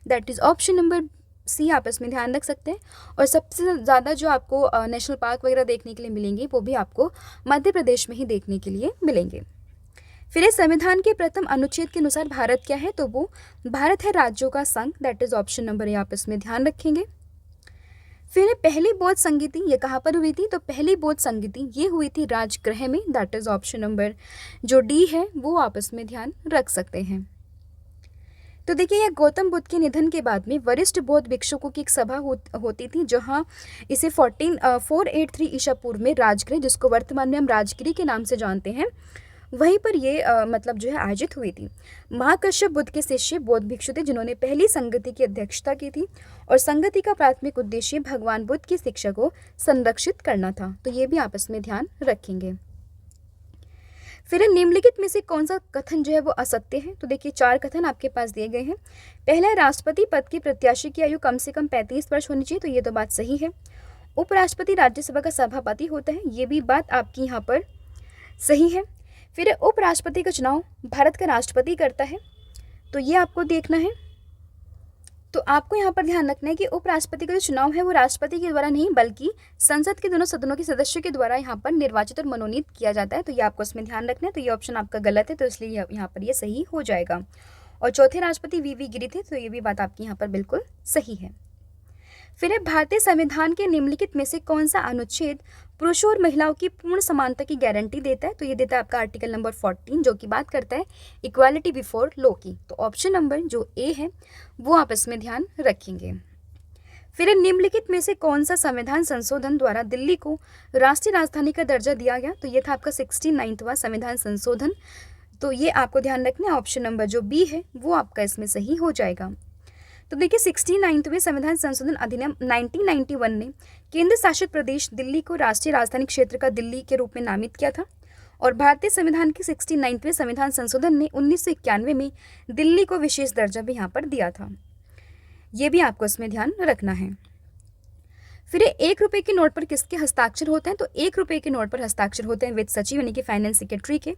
That is option number C आप इसमें ध्यान रख सकते हैं। और सबसे ज़्यादा जो आपको नेशनल पार्क वगैरह देखने के लिए मिलेंगे वो भी आपको मध्य प्रदेश में ही देखने के लिए मिलेंगे। फिर संविधान के प्रथम अनुच्छेद के अनुसार भारत क्या है? तो वो भारत है राज्यों का संघ। दैट इज ऑप्शन नंबर आप इसमें ध्यान रखेंगे। फिर पहली बौद्ध संगीति ये कहाँ पर हुई थी? तो पहली बौद्ध संगीति ये हुई थी राजगृह में। दैट इज ऑप्शन नंबर जो डी है वो आप इसमें ध्यान रख सकते हैं। तो देखिए, यह गौतम बुद्ध के निधन के बाद में वरिष्ठ बौद्ध भिक्षुकों की एक सभा होती थी, जहाँ इसे 483 ईसा पूर्व में राजगृह, जिसको वर्तमान में हम राजगिरी के नाम से जानते हैं, वहीं पर ये मतलब जो है आयोजित हुई थी। महाकश्यप बुद्ध के शिष्य बौद्ध भिक्षु थे, जिन्होंने पहली संगति की अध्यक्षता की थी। और संगति का प्राथमिक उद्देश्य भगवान बुद्ध की शिक्षा को संरक्षित करना था। तो ये भी आपस में ध्यान रखेंगे। फिर निम्नलिखित में से कौन सा कथन जो है वो असत्य है? तो देखिए, 4 कथन आपके पास दिए गए हैं। पहला है राष्ट्रपति पद के प्रत्याशी की आयु कम से कम 35 वर्ष होनी चाहिए। तो ये तो बात सही है। उपराष्ट्रपति राज्यसभा का सभापति होता है। ये भी बात आपकी यहाँ पर सही है। फिर उपराष्ट्रपति का चुनाव भारत का राष्ट्रपति करता है। तो ये आपको देखना है। तो आपको यहाँ पर ध्यान रखना है कि उपराष्ट्रपति का जो चुनाव है वो राष्ट्रपति के द्वारा नहीं, बल्कि संसद के दोनों सदनों के सदस्यों के द्वारा यहाँ पर निर्वाचित और मनोनीत किया जाता है। तो ये आपको इसमें ध्यान रखना है। तो ये ऑप्शन आपका गलत है, तो इसलिए यहाँ पर ये सही हो जाएगा। और चौथे राष्ट्रपति वी गिरी थे। तो ये भी बात आपकी यहाँ पर बिल्कुल सही है। फिर भारतीय संविधान के निम्नलिखित में से कौन सा अनुच्छेद पुरुषों और महिलाओं की पूर्ण समानता की गारंटी देता है? तो ये देता है आपका आर्टिकल नंबर 14, जो कि बात करता है इक्वालिटी बिफोर लॉ की। तो ऑप्शन नंबर जो ए है वो आप इसमें ध्यान रखेंगे। फिर निम्नलिखित में से कौन सा संविधान संशोधन द्वारा दिल्ली को राष्ट्रीय राजधानी का दर्जा दिया गया? तो ये था आपका 69वां संविधान संशोधन। तो ये आपको ध्यान रखना है। ऑप्शन नंबर जो बी है वो आपका इसमें सही हो जाएगा। तो देखिए, 69वें संविधान संशोधन अधिनियम 1991 ने केंद्र शासित प्रदेश दिल्ली को राष्ट्रीय राजधानी क्षेत्र का दिल्ली के रूप में नामित किया था। और भारतीय संविधान के 69वें संविधान संशोधन ने 1991 में दिल्ली को विशेष दर्जा भी यहाँ पर दिया था। ये भी आपको इसमें ध्यान रखना है। फिर 1 रुपये के नोट पर किसके हस्ताक्षर होते हैं? तो 1 रुपये के नोट पर हस्ताक्षर होते हैं वित्त सचिव यानी कि फाइनेंस सेक्रेटरी के।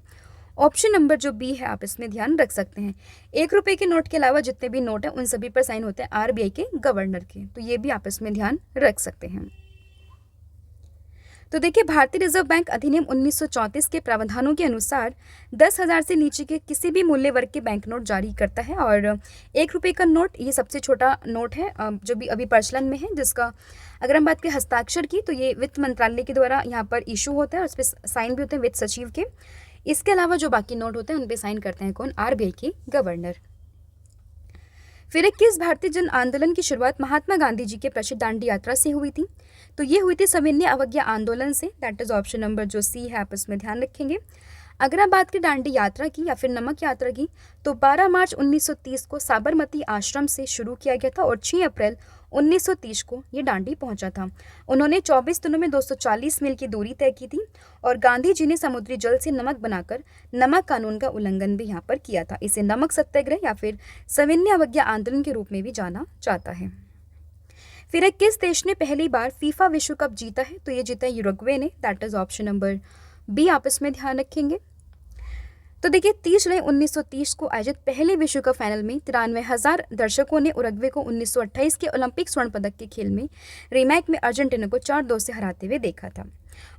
ऑप्शन नंबर जो बी है आप इसमें ध्यान रख सकते हैं। 1 रुपये के नोट के अलावा जितने भी नोट हैं उन सभी पर साइन होते हैं आरबीआई के गवर्नर के, तो ये भी आप इसमें ध्यान रख सकते हैं। तो देखिए, भारतीय रिजर्व बैंक अधिनियम 1934 के प्रावधानों के अनुसार 10,000 से नीचे के किसी भी मूल्य वर्ग के बैंक नोट जारी करता है। और 1 रुपये का नोट ये सबसे छोटा नोट है जो भी अभी प्रचलन में है, जिसका अगर हम बात करें हस्ताक्षर की तो ये वित्त मंत्रालय के द्वारा यहाँ पर इशू होता है और उस पर साइन भी होते हैं वित्त सचिव के। इसके अलावा जो बाकी नोट होते हैं उन पर साइन करते हैं कौन? आरबीआई के गवर्नर। फिर किस भारतीय जन आंदोलन की शुरुआत महात्मा गांधी जी के प्रसिद्ध दांडी यात्रा से हुई थी? तो ये हुई थी सविनय अवज्ञा आंदोलन से। दैट इज ऑप्शन नंबर जो सी है आप इसमें ध्यान रखेंगे। अगर आप बात करें दांडी यात्रा की या फिर नमक यात्रा की तो 12 मार्च 1930 को साबरमती आश्रम से शुरू किया गया था और 6 अप्रैल 1930 को ये दांडी पहुंचा था। उन्होंने 24 दिनों में 240 मील की दूरी तय की थी और गांधी जी ने समुद्री जल से नमक बनाकर नमक कानून का उल्लंघन भी यहाँ पर किया था। इसे नमक सत्याग्रह या फिर सविनय अवज्ञा आंदोलन के रूप में भी जाना जाता है। फिर किस देश ने पहली बार फीफा विश्व कप जीता है? तो ये जीता है यूरुग्वे ने। That is option number B आप इसमें ध्यान रखेंगे। तो देखिए, 30 जुलाई 1930 को आयोजित पहले विश्व कप फाइनल में 93,000 दर्शकों ने उरुग्वे को 1928 के ओलंपिक स्वर्ण पदक के खेल में रीमैक में अर्जेंटीना को 4-2 से हराते हुए देखा था।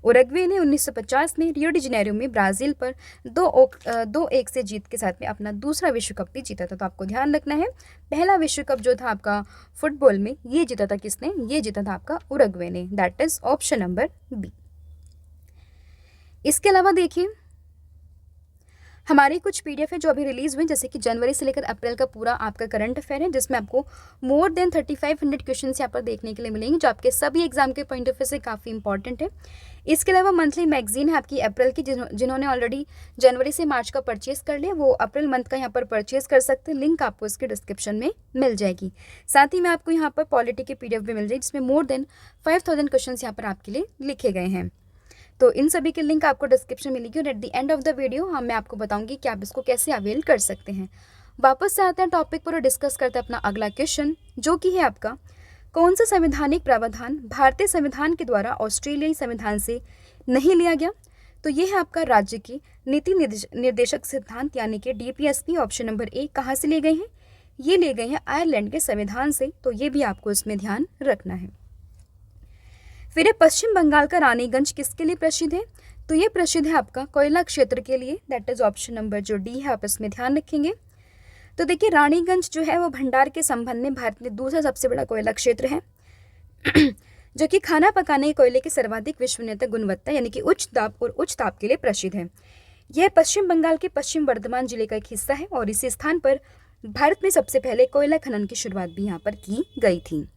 उरुग्वे ने 1950 में रियो डी जेनेरो में ब्राजील पर 2-1 से जीत के साथ में अपना दूसरा विश्व कप भी जीता था। तो आपको ध्यान रखना है, पहला विश्व कप जो था आपका फुटबॉल में ये जीता था किसने? ये जीता था आपका उरुग्वे ने। That is option number B. इसके अलावा देखिए, हमारी कुछ पीडीएफ है जो अभी रिलीज हुए, जैसे कि जनवरी से लेकर अप्रैल का पूरा आपका करंट अफेयर है, जिसमें आपको मोर देन 3500 क्वेश्चन यहाँ पर देखने के लिए मिलेंगे, जो आपके सभी एग्जाम के पॉइंट ऑफ व्यू से काफ़ी इंपॉर्टेंट है। इसके अलावा मंथली मैगजीन है आपकी अप्रैल की, जिन्होंने ऑलरेडी जनवरी से मार्च का परचेज कर लिया वो अप्रैल मंथ का यहाँ पर परचेज कर सकते हैं। लिंक आपको इसके डिस्क्रिप्शन में मिल जाएगी। साथ ही में आपको यहाँ पर पॉलिटी की पीडीएफ भी मिल जाएगी, जिसमें मोर देन 5000 क्वेश्चन यहाँ पर आपके लिए लिखे गए हैं। तो इन सभी के लिंक आपको डिस्क्रिप्शन में मिलेगी और at the end of the video मैं आपको बताऊंगी कि आप इसको कैसे अवेल कर सकते हैं। वापस से आते हैं टॉपिक पर और डिस्कस करते हैं अपना अगला क्वेश्चन, जो कि है आपका, कौन सा संवैधानिक प्रावधान भारतीय संविधान के द्वारा ऑस्ट्रेलियाई संविधान से नहीं लिया गया? तो ये है आपका राज्य की नीति निर्देशक सिद्धांत यानी कि DPSP। ऑप्शन नंबर ए कहाँ से लिए गए हैं? ये लिए गए हैं आयरलैंड के संविधान से, तो ये भी आपको इसमें ध्यान रखना है। फिर पश्चिम बंगाल का रानीगंज किसके लिए प्रसिद्ध है? तो ये प्रसिद्ध है आपका कोयला क्षेत्र के लिए। दैट इज ऑप्शन नंबर जो डी है आप इसमें ध्यान रखेंगे। तो देखिए, रानीगंज जो है वो भंडार के संबंध में भारत में दूसरा सबसे बड़ा कोयला क्षेत्र है जो कि खाना पकाने के कोयले की सर्वाधिक विश्वसनीयता गुणवत्ता यानी कि उच्च दाब और उच्च ताप के लिए प्रसिद्ध है। यह पश्चिम बंगाल के पश्चिम वर्धमान जिले का एक हिस्सा है और इसी स्थान पर भारत में सबसे पहले कोयला खनन की शुरुआत भी यहाँ पर की गई थी।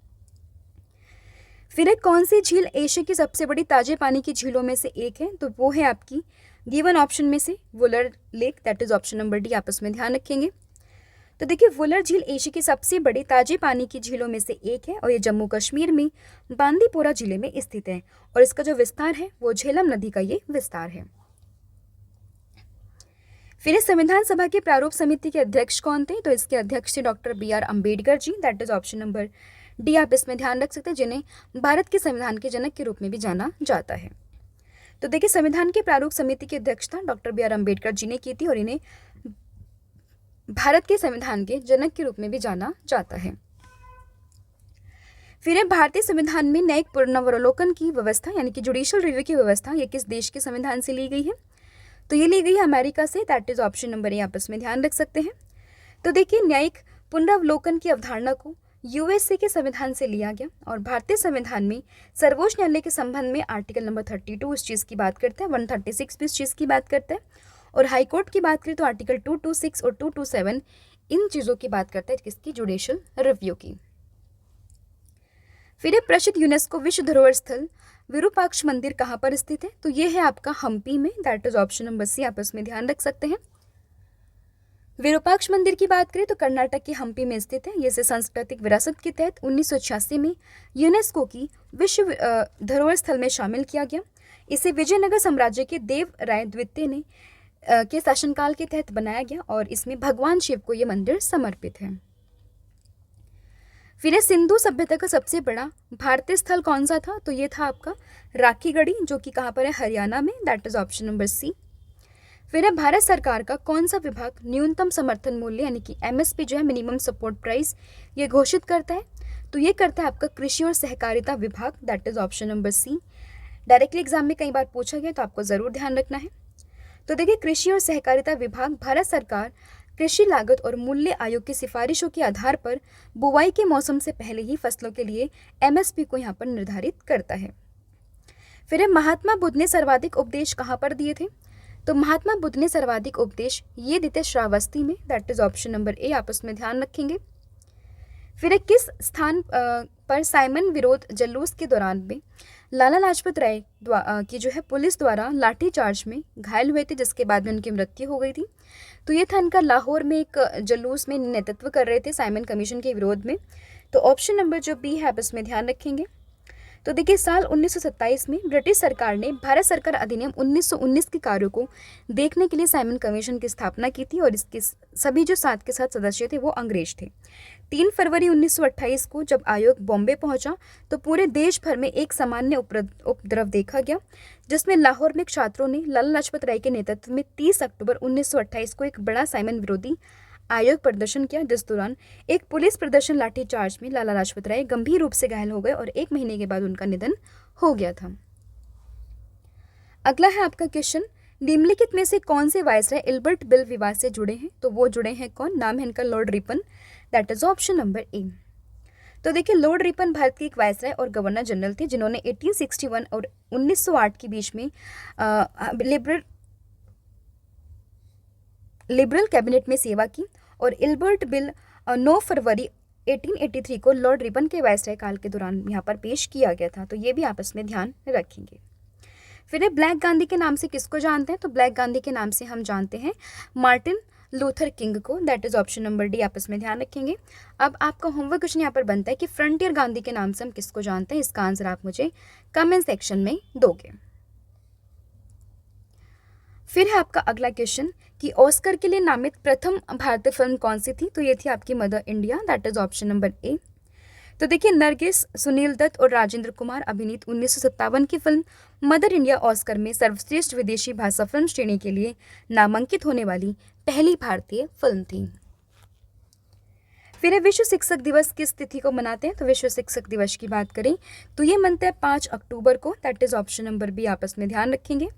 फिर कौन सी झील एशिया की सबसे बड़ी ताजे पानी की झीलों में से एक है? तो वो है आपकी गिवन ऑप्शन में से Wular lake. That is option number D आप इसमें ध्यान रखेंगे। तो देखिए, वुलर झील एशिया की सबसे बड़ी ताजे पानी की झीलों में से एक है और ये जम्मू कश्मीर में बांदीपोरा जिले में स्थित है और इसका जो विस्तार है वो झेलम नदी का ये विस्तार है। फिर संविधान सभा के प्रारूप समिति के अध्यक्ष कौन थे? तो इसके अध्यक्ष थे doctor BR Ambedkar ji. That is option number D आप इसमें ध्यान रख सकते हैं, जिन्हें भारत के संविधान के जनक के रूप में भी जाना जाता है। तो देखिए, संविधान के प्रारूप समिति की अध्यक्षता डॉक्टर BR अम्बेडकर जी ने की थी और इन्हें भारत के संविधान के जनक के रूप में भी जाना जाता है। फिर भारतीय संविधान में न्यायिक पुनरावलोकन की व्यवस्था यानी कि जुडिशियल रिव्यू की व्यवस्था ये किस देश के संविधान से ली गई है? तो ये ली गई है अमेरिका से। That is option number A आप इसमें ध्यान रख सकते हैं। तो देखिए, न्यायिक पुनरावलोकन की अवधारणा को USA के संविधान से लिया गया और भारतीय संविधान में सर्वोच्च न्यायालय के संबंध में आर्टिकल नंबर 32 इस चीज़ की बात करते हैं, 136 भी इस चीज़ की बात करते हैं और हाईकोर्ट की बात करें तो आर्टिकल 226 और 227 इन चीज़ों की बात करते हैं किसकी? जुडिशियल रिव्यू की। फिर प्रसिद्ध यूनेस्को विश्व धरोहर स्थल विरूपाक्ष मंदिर कहाँ पर स्थित है? तो ये है आपका हम्पी में। That is option number C आप इसमें ध्यान रख सकते हैं। विरूपाक्ष मंदिर की बात करें तो कर्नाटक के हम्पी में स्थित है। ये सांस्कृतिक विरासत के तहत 1986 में यूनेस्को की विश्व धरोहर स्थल में शामिल किया गया। इसे विजयनगर साम्राज्य के देव राय द्वितीय ने के शासनकाल के तहत बनाया गया और इसमें भगवान शिव को ये मंदिर समर्पित है। फिर है सिंधु सभ्यता का सबसे बड़ा भारतीय स्थल कौन सा था? तो ये था आपका राखीगढ़ी, जो कि कहाँ पर है? हरियाणा में, that is option number C. फिर है भारत सरकार का कौन सा विभाग न्यूनतम समर्थन मूल्य यानी कि एमएसपी जो है, मिनिमम सपोर्ट प्राइस, ये घोषित करता है? तो ये करता है आपका कृषि और सहकारिता विभाग, that is option number C. Directly exam में कई बार पूछा गया, तो आपको ज़रूर ध्यान रखना है। तो देखिए, कृषि और सहकारिता विभाग भारत सरकार कृषि लागत और मूल्य आयोग की सिफारिशों के आधार पर बुवाई के मौसम से पहले ही फसलों के लिए एमएसपी को यहाँ पर निर्धारित करता है। फिर है महात्मा बुद्ध ने सर्वाधिक उपदेश कहाँ पर दिए थे? तो महात्मा बुद्ध ने सर्वाधिक उपदेश ये देते श्रावस्ती में, that is option number A, आप उसमें ध्यान रखेंगे। फिर है किस स्थान पर साइमन विरोध जुलूस के दौरान में लाला लाजपत राय की जो है पुलिस द्वारा लाठीचार्ज में घायल हुए थे, जिसके बाद में उनकी मृत्यु हो गई थी? तो ये था इनका लाहौर में एक जुलूस में नेतृत्व कर रहे थे साइमन कमीशन के विरोध में। तो ऑप्शन नंबर जो बी है, आप इसमें ध्यान रखेंगे। तो देखिए, साल 1927 में ब्रिटिश सरकार ने भारत सरकार अधिनियम 1919 के कार्यों को देखने के लिए साइमन कमीशन की स्थापना की थी, और इसके सभी जो 7 के 7 सदस्य थे वो अंग्रेज थे। 3 फरवरी 1928 को जब आयोग बॉम्बे पहुंचा, तो पूरे देश भर में एक सामान्य उपद्रव देखा गया, जिसमें लाहौर में छात्रों ने लाला लाजपत राय के नेतृत्व में 30 अक्टूबर 1928 को एक बड़ा साइमन विरोधी आयोग प्रदर्शन किया, जिस दौरान एक पुलिस प्रदर्शन लाठीचार्ज में लाला लाजपत राय गंभीर रूप से घायल हो गए और 1 महीने के बाद उनका निधन हो गया था। अगला है आपका क्वेश्चन, निम्नलिखित में से कौन से वायसराय इल्बर्ट बिल विवाद से जुड़े हैं? तो वो जुड़े हैं कौन? नाम है इनका Lord Ripon, that is option number A. तो देखिए, लॉर्ड रिपन भारत के एक वायसराय और गवर्नर जनरल थे, जिन्होंने 1861 और 1908 के बीच में लिबरल कैबिनेट में सेवा की, और इल्बर्ट बिल 9 फरवरी 1883 को लॉर्ड रिपन के वायसराय काल के दौरान यहाँ पर पेश किया गया था। तो ये भी आपस में ध्यान रखेंगे। फिर ब्लैक गांधी के नाम से किसको जानते हैं? तो ब्लैक गांधी के नाम से हम जानते हैं मार्टिन लूथर किंग को, that is option number D, आपस में ध्यान रखेंगे। अब आपका होमवर्क क्वेश्चन यहाँ पर बनता है कि फ्रंटियर गांधी के नाम से हम किसको जानते हैं? इसका आंसर आप मुझे कमेंट सेक्शन में दोगे। फिर है आपका अगला क्वेश्चन कि ऑस्कर के लिए नामित प्रथम भारतीय फिल्म कौन सी थी? तो ये थी आपकी mother India, that is option number A. तो देखिए, नरगिस, सुनील दत्त और राजेंद्र कुमार अभिनीत 1957 की फिल्म मदर इंडिया ऑस्कर में सर्वश्रेष्ठ विदेशी भाषा फिल्म श्रेणी के लिए नामांकित होने वाली पहली भारतीय फिल्म थी। फिर विश्व शिक्षक दिवस किस तिथि को मनाते हैं? तो विश्व शिक्षक दिवस की बात करें तो ये मनता है 5 अक्टूबर को, that is option number B, आपस में ध्यान रखेंगे।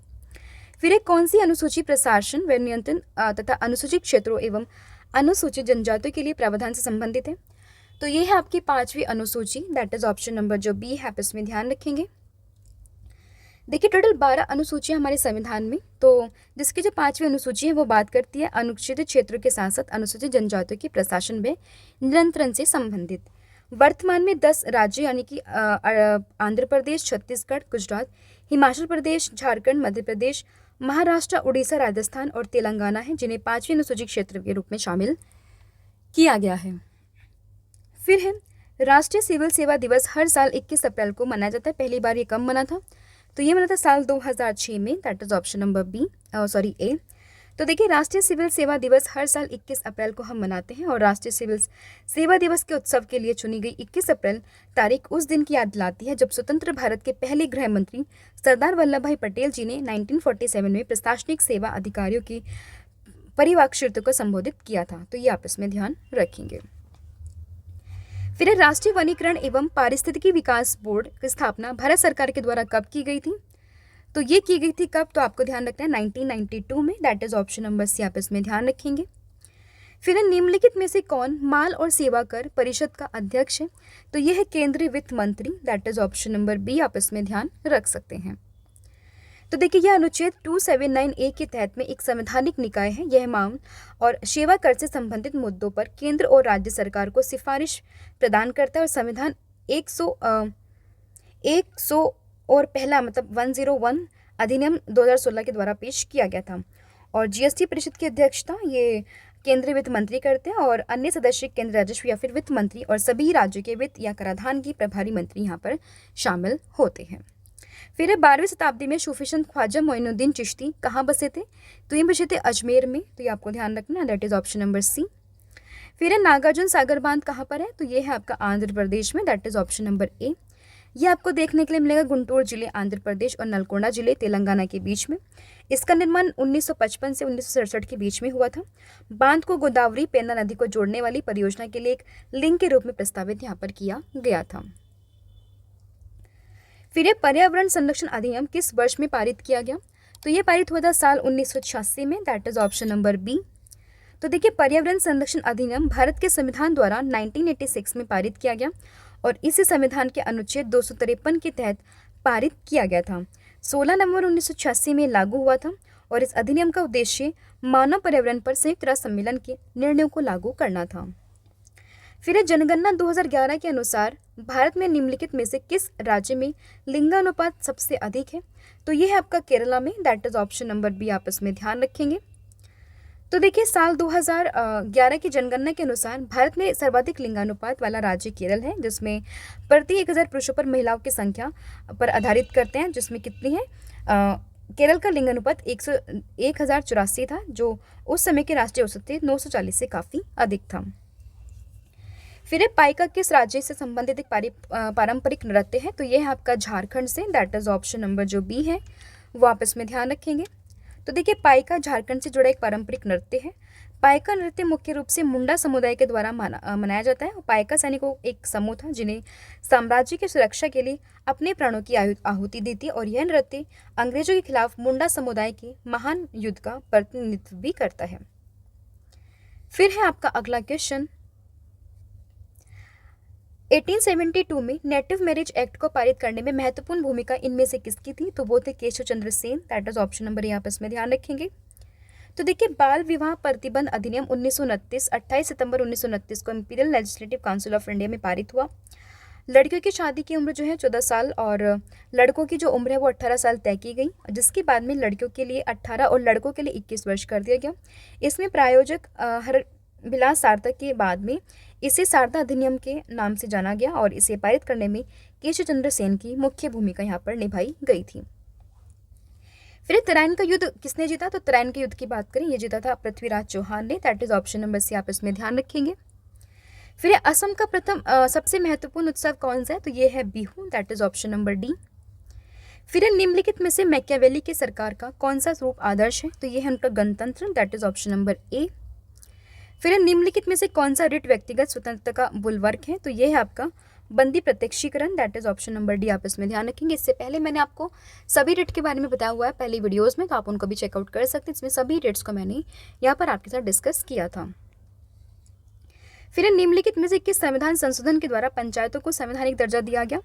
फिर कौन सी अनुसूची प्रशासन व नियंत्रण तथा अनुसूचित क्षेत्रों एवं अनुसूचित जनजातियों के लिए प्रावधान से संबंधित है? तो ये है आपकी 5वीं अनुसूची, दैट इज ऑप्शन नंबर जो बी है, आप इसमें ध्यान रखेंगे। देखिए, टोटल 12 अनुसूचियां हमारे संविधान में, तो जिसकी जो 5वीं अनुसूची है वो बात करती है अनुसूचित क्षेत्रों के साथ साथ अनुसूचित जनजातियों की प्रशासन व नियंत्रण से संबंधित। वर्तमान में 10 राज्य यानी कि आंध्र प्रदेश, छत्तीसगढ़, गुजरात, हिमाचल प्रदेश, झारखंड, मध्य प्रदेश, महाराष्ट्र, उड़ीसा, राजस्थान और तेलंगाना है, जिन्हें 5वीं अनुसूचित क्षेत्र के रूप में शामिल किया गया है। फिर है राष्ट्रीय सिविल सेवा दिवस हर साल 21 अप्रैल को मनाया जाता है। पहली बार ये कब मना था? तो ये मना था साल 2006 में, that is option number B, sorry A. तो देखिए, राष्ट्रीय सिविल सेवा दिवस हर साल 21 अप्रैल को हम मनाते हैं, और राष्ट्रीय सिविल सेवा दिवस के उत्सव के लिए चुनी गई 21 अप्रैल तारीख उस दिन की याद दिलाती है जब स्वतंत्र भारत के पहले गृह मंत्री सरदार वल्लभ भाई पटेल जी ने 1947 में प्रशासनिक सेवा अधिकारियों की परिवाक्षरता को संबोधित किया था। तो ये आप इसमें ध्यान रखेंगे। फिर राष्ट्रीय वनीकरण एवं पारिस्थितिकी विकास बोर्ड की स्थापना भारत सरकार के द्वारा कब की गई थी? तो ये की गई थी कब? तो आपको ध्यान रखना है 1992 में, that is option number C, आप इसमें ध्यान रखेंगे। फिर निम्नलिखित में से कौन माल और सेवा कर परिषद का अध्यक्ष है? तो यह है केंद्रीय वित्त मंत्री, that is option number B, आप इसमें ध्यान रख सकते हैं। तो देखिए, यह अनुच्छेद 279A के तहत में एक संवैधानिक निकाय है। यह माल और सेवा कर से संबंधित मुद्दों पर केंद्र और राज्य सरकार को सिफारिश प्रदान करता है, और संविधान 100 और पहला मतलब 101 अधिनियम 2016 के द्वारा पेश किया गया था। और जीएसटी परिषद की अध्यक्षता ये केंद्रीय वित्त मंत्री करते हैं, और अन्य सदस्य केंद्रीय राजस्व या फिर वित्त मंत्री और सभी राज्यों के वित्त या कराधान की प्रभारी मंत्री यहाँ पर शामिल होते हैं। फिर 12वीं शताब्दी में सूफी संत ख्वाजा मोइनुद्दीन चिश्ती कहाँ बसे थे? तो ये बसे थे अजमेर में, तो ये आपको ध्यान रखना है, that is option number C. फिर है नागार्जुन सागर बांध कहाँ पर है, तो ये है आपका आंध्र प्रदेश में, that is option number A. ये आपको देखने के लिए मिलेगा गुंटूर जिले आंध्र प्रदेश और नलगोंडा जिले तेलंगाना के बीच में। इसका निर्माण 1955 से 1967 के बीच में हुआ था। बांध को गोदावरी पेन्ना नदी को जोड़ने वाली परियोजना के लिए एक लिंक के रूप में प्रस्तावित यहाँ पर किया गया था। फिर पर्यावरण संरक्षण अधिनियम किस वर्ष में पारित किया गया, तो ये पारित हुआ था साल 1986 में, that is option number B. तो देखिए पर्यावरण संरक्षण अधिनियम भारत के संविधान द्वारा 1986 में पारित किया गया और इसी संविधान के अनुच्छेद 253 के तहत पारित किया गया था। 16 नवंबर 1986 में लागू हुआ था और इस अधिनियम का उद्देश्य मानव पर्यावरण पर संयुक्त राष्ट्र सम्मेलन के निर्णयों को लागू करना था। फिर जनगणना 2011 के अनुसार भारत में निम्नलिखित में से किस राज्य में लिंगानुपात सबसे अधिक है, तो ये है आपका केरला में, that is option number B, आप इसमें ध्यान रखेंगे। तो देखिए साल 2011 की जनगणना के अनुसार भारत में सर्वाधिक लिंगानुपात वाला राज्य केरल है, जिसमें प्रति 1000 पुरुषों पर महिलाओं की संख्या पर आधारित करते हैं, जिसमें कितनी है केरल का लिंगानुपात 1084 था, जो उस समय के राष्ट्रीय औसत थे 940 से काफ़ी अधिक था। फिर पाइका किस राज्य से संबंधित एक पारंपरिक नृत्य है, तो यह है आपका झारखंड से, दैट इज ऑप्शन नंबर जो बी है वो आप इसमें ध्यान रखेंगे। तो देखिए पाइका झारखंड से जुड़ा एक पारंपरिक नृत्य है। पाइका नृत्य मुख्य रूप से मुंडा समुदाय के द्वारा मनाया जाता है। पाइका सैनिकों एक समूह था जिन्हें साम्राज्य की सुरक्षा के लिए अपने प्राणों की आहुति दी थी और यह नृत्य अंग्रेजों के खिलाफ मुंडा समुदाय के महान युद्ध का प्रतिनिधित्व भी करता है। फिर है आपका अगला क्वेश्चन, 1872 में नेटिव मैरिज एक्ट को पारित करने में महत्वपूर्ण भूमिका इनमें से किसकी थी, तो वो थे Keshab Chandra Sen, that is option number, यहाँ पर इसमें ध्यान रखेंगे। तो देखिए बाल विवाह प्रतिबंध अधिनियम 1929 28 सितंबर 1929 को imperial legislative council of India में पारित हुआ। लड़कियों की शादी की उम्र जो है 14 साल और लड़कों की जो उम्र है वो 18 साल तय की गई, जिसके बाद में लड़कियों के लिए 18 और लड़कों के लिए 21 वर्ष कर दिया गया। इसमें प्रायोजक हरबिलास सार्थक के बाद में इसे शारदा अधिनियम के नाम से जाना गया और इसे पारित करने में केशव चंद्र सेन की मुख्य भूमिका यहाँ पर निभाई गई थी। फिर तराइन का युद्ध किसने जीता, तो तराइन के युद्ध की बात करें ये जीता था पृथ्वीराज चौहान ने, that is option number C, आप इसमें ध्यान रखेंगे। फिर असम का प्रथम सबसे महत्वपूर्ण उत्सव कौन सा है, तो ये है Bihu, that is option number D. फिर निम्नलिखित में से मैकियावेली की सरकार का कौन सा रूप आदर्श है, तो ये है उनका गणतंत्र, that is option number A. फिर निम्नलिखित में से कौन सा रिट व्यक्तिगत स्वतंत्रता का बुलवर्क है, तो ये है आपका बंदी प्रत्यक्षीकरण, that is option number D, आप इसमें ध्यान रखेंगे। इससे पहले मैंने आपको सभी रिट के बारे में बताया हुआ है पहली वीडियोस में, तो आप उनको भी चेकआउट कर सकते हैं। इसमें सभी रिट्स को मैंने यहाँ पर आपके साथ डिस्कस किया था। फिर निम्नलिखित में से किस संविधान संशोधन के द्वारा पंचायतों को संवैधानिक दर्जा दिया गया,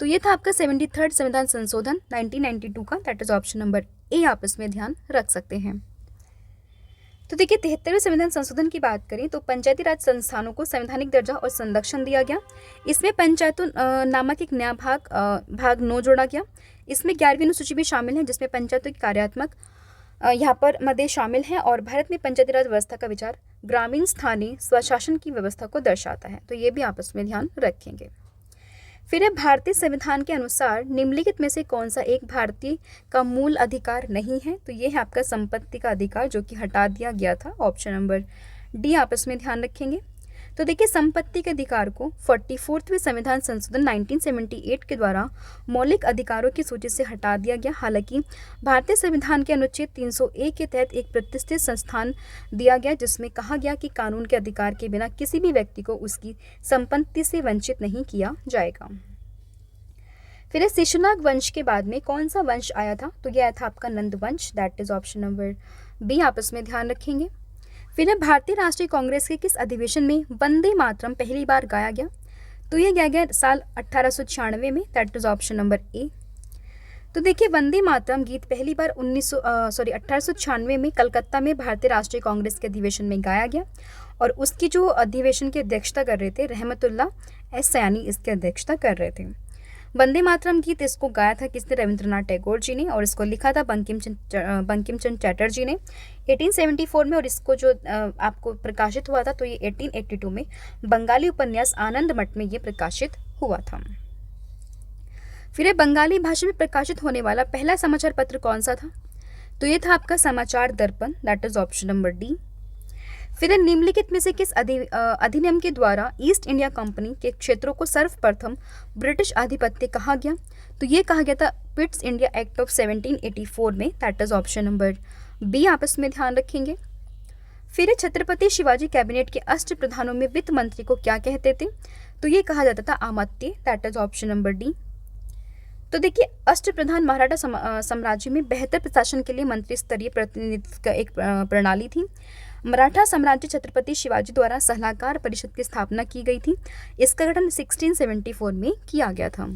तो ये था आपका 73rd संविधान संशोधन 1992 का, that is option number A, आप इसमें ध्यान रख सकते हैं। तो देखिए 73वें संविधान संशोधन की बात करें तो पंचायती राज संस्थानों को संवैधानिक दर्जा और संरक्षण दिया गया। इसमें पंचायतों नामक एक नया भाग 9 जोड़ा गया। इसमें 11वीं अनुसूची भी शामिल है, जिसमें पंचायतों की कार्यात्मक यहाँ पर मदे शामिल हैं और भारत में पंचायती राज व्यवस्था का विचार ग्रामीण स्थानीय स्वशासन की व्यवस्था को दर्शाता है, तो ये भी आपस में ध्यान रखेंगे। फिर भारतीय संविधान के अनुसार निम्नलिखित में से कौन सा एक भारतीय का मूल अधिकार नहीं है, तो ये है आपका संपत्ति का अधिकार, जो कि हटा दिया गया था, ऑप्शन नंबर डी, आपस में ध्यान रखेंगे। तो देखिए संपत्ति के अधिकार को 44वें संविधान संशोधन 1978 के द्वारा मौलिक अधिकारों की सूची से हटा दिया गया। हालांकि भारतीय संविधान के अनुच्छेद 301 के तहत एक प्रतिष्ठित संस्थान दिया गया, जिसमें कहा गया कि कानून के अधिकार के बिना किसी भी व्यक्ति को उसकी संपत्ति से वंचित नहीं किया जाएगा। फिर शिशुनाग वंश के बाद में कौन सा वंश आया था, तो यह आया था आपका नंद वंश, that is option number B, आपस में ध्यान रखेंगे। फिर भारतीय राष्ट्रीय कांग्रेस के किस अधिवेशन में वंदे मातरम पहली बार गाया गया, तो यह गाया गया साल 1896 में, that is option number A. तो देखिए वंदे मातरम गीत पहली बार 1896 में कलकत्ता में भारतीय राष्ट्रीय कांग्रेस के अधिवेशन में गाया गया और उसकी जो अधिवेशन की अध्यक्षता कर रहे थे रहमतुल्ला एस सयानी इसकी अध्यक्षता कर रहे थे। वंदे मातरम गीत इसको गाया था किसने, रविंद्रनाथ टैगोर जी ने, और इसको लिखा था बंकिम चंद्र चटर्जी ने 1874 में, और इसको जो आपको प्रकाशित हुआ था तो ये 1882 में बंगाली उपन्यास आनंद मठ में ये प्रकाशित हुआ था। फिर बंगाली भाषा में प्रकाशित होने वाला पहला समाचार पत्र कौन सा था, तो ये था आपका समाचार दर्पण, that is option number D. फिर निम्नलिखित में से किस अधिनियम के द्वारा ईस्ट इंडिया कंपनी के क्षेत्रों को सर्वप्रथम ब्रिटिश आधिपत्य कहा गया? तो ये कहा गया था पिट्स इंडिया एक्ट ऑफ 1784 में, that is option number B आप इसमें ध्यान रखेंगे। फिर छत्रपति शिवाजी कैबिनेट के अष्ट प्रधानों में वित्त मंत्री को क्या कहते थे? तो ये कहा जाता था अमात्य, that is option number D. तो देखिए अष्ट प्रधान मराठा साम्राज्य में बेहतर प्रशासन के लिए मंत्री स्तरीय प्रतिनिधित्व का एक प्रणाली थी। मराठा साम्राज्य छत्रपति शिवाजी द्वारा सलाहकार परिषद की स्थापना की गई थी। इसका गठन 1674 में किया गया था।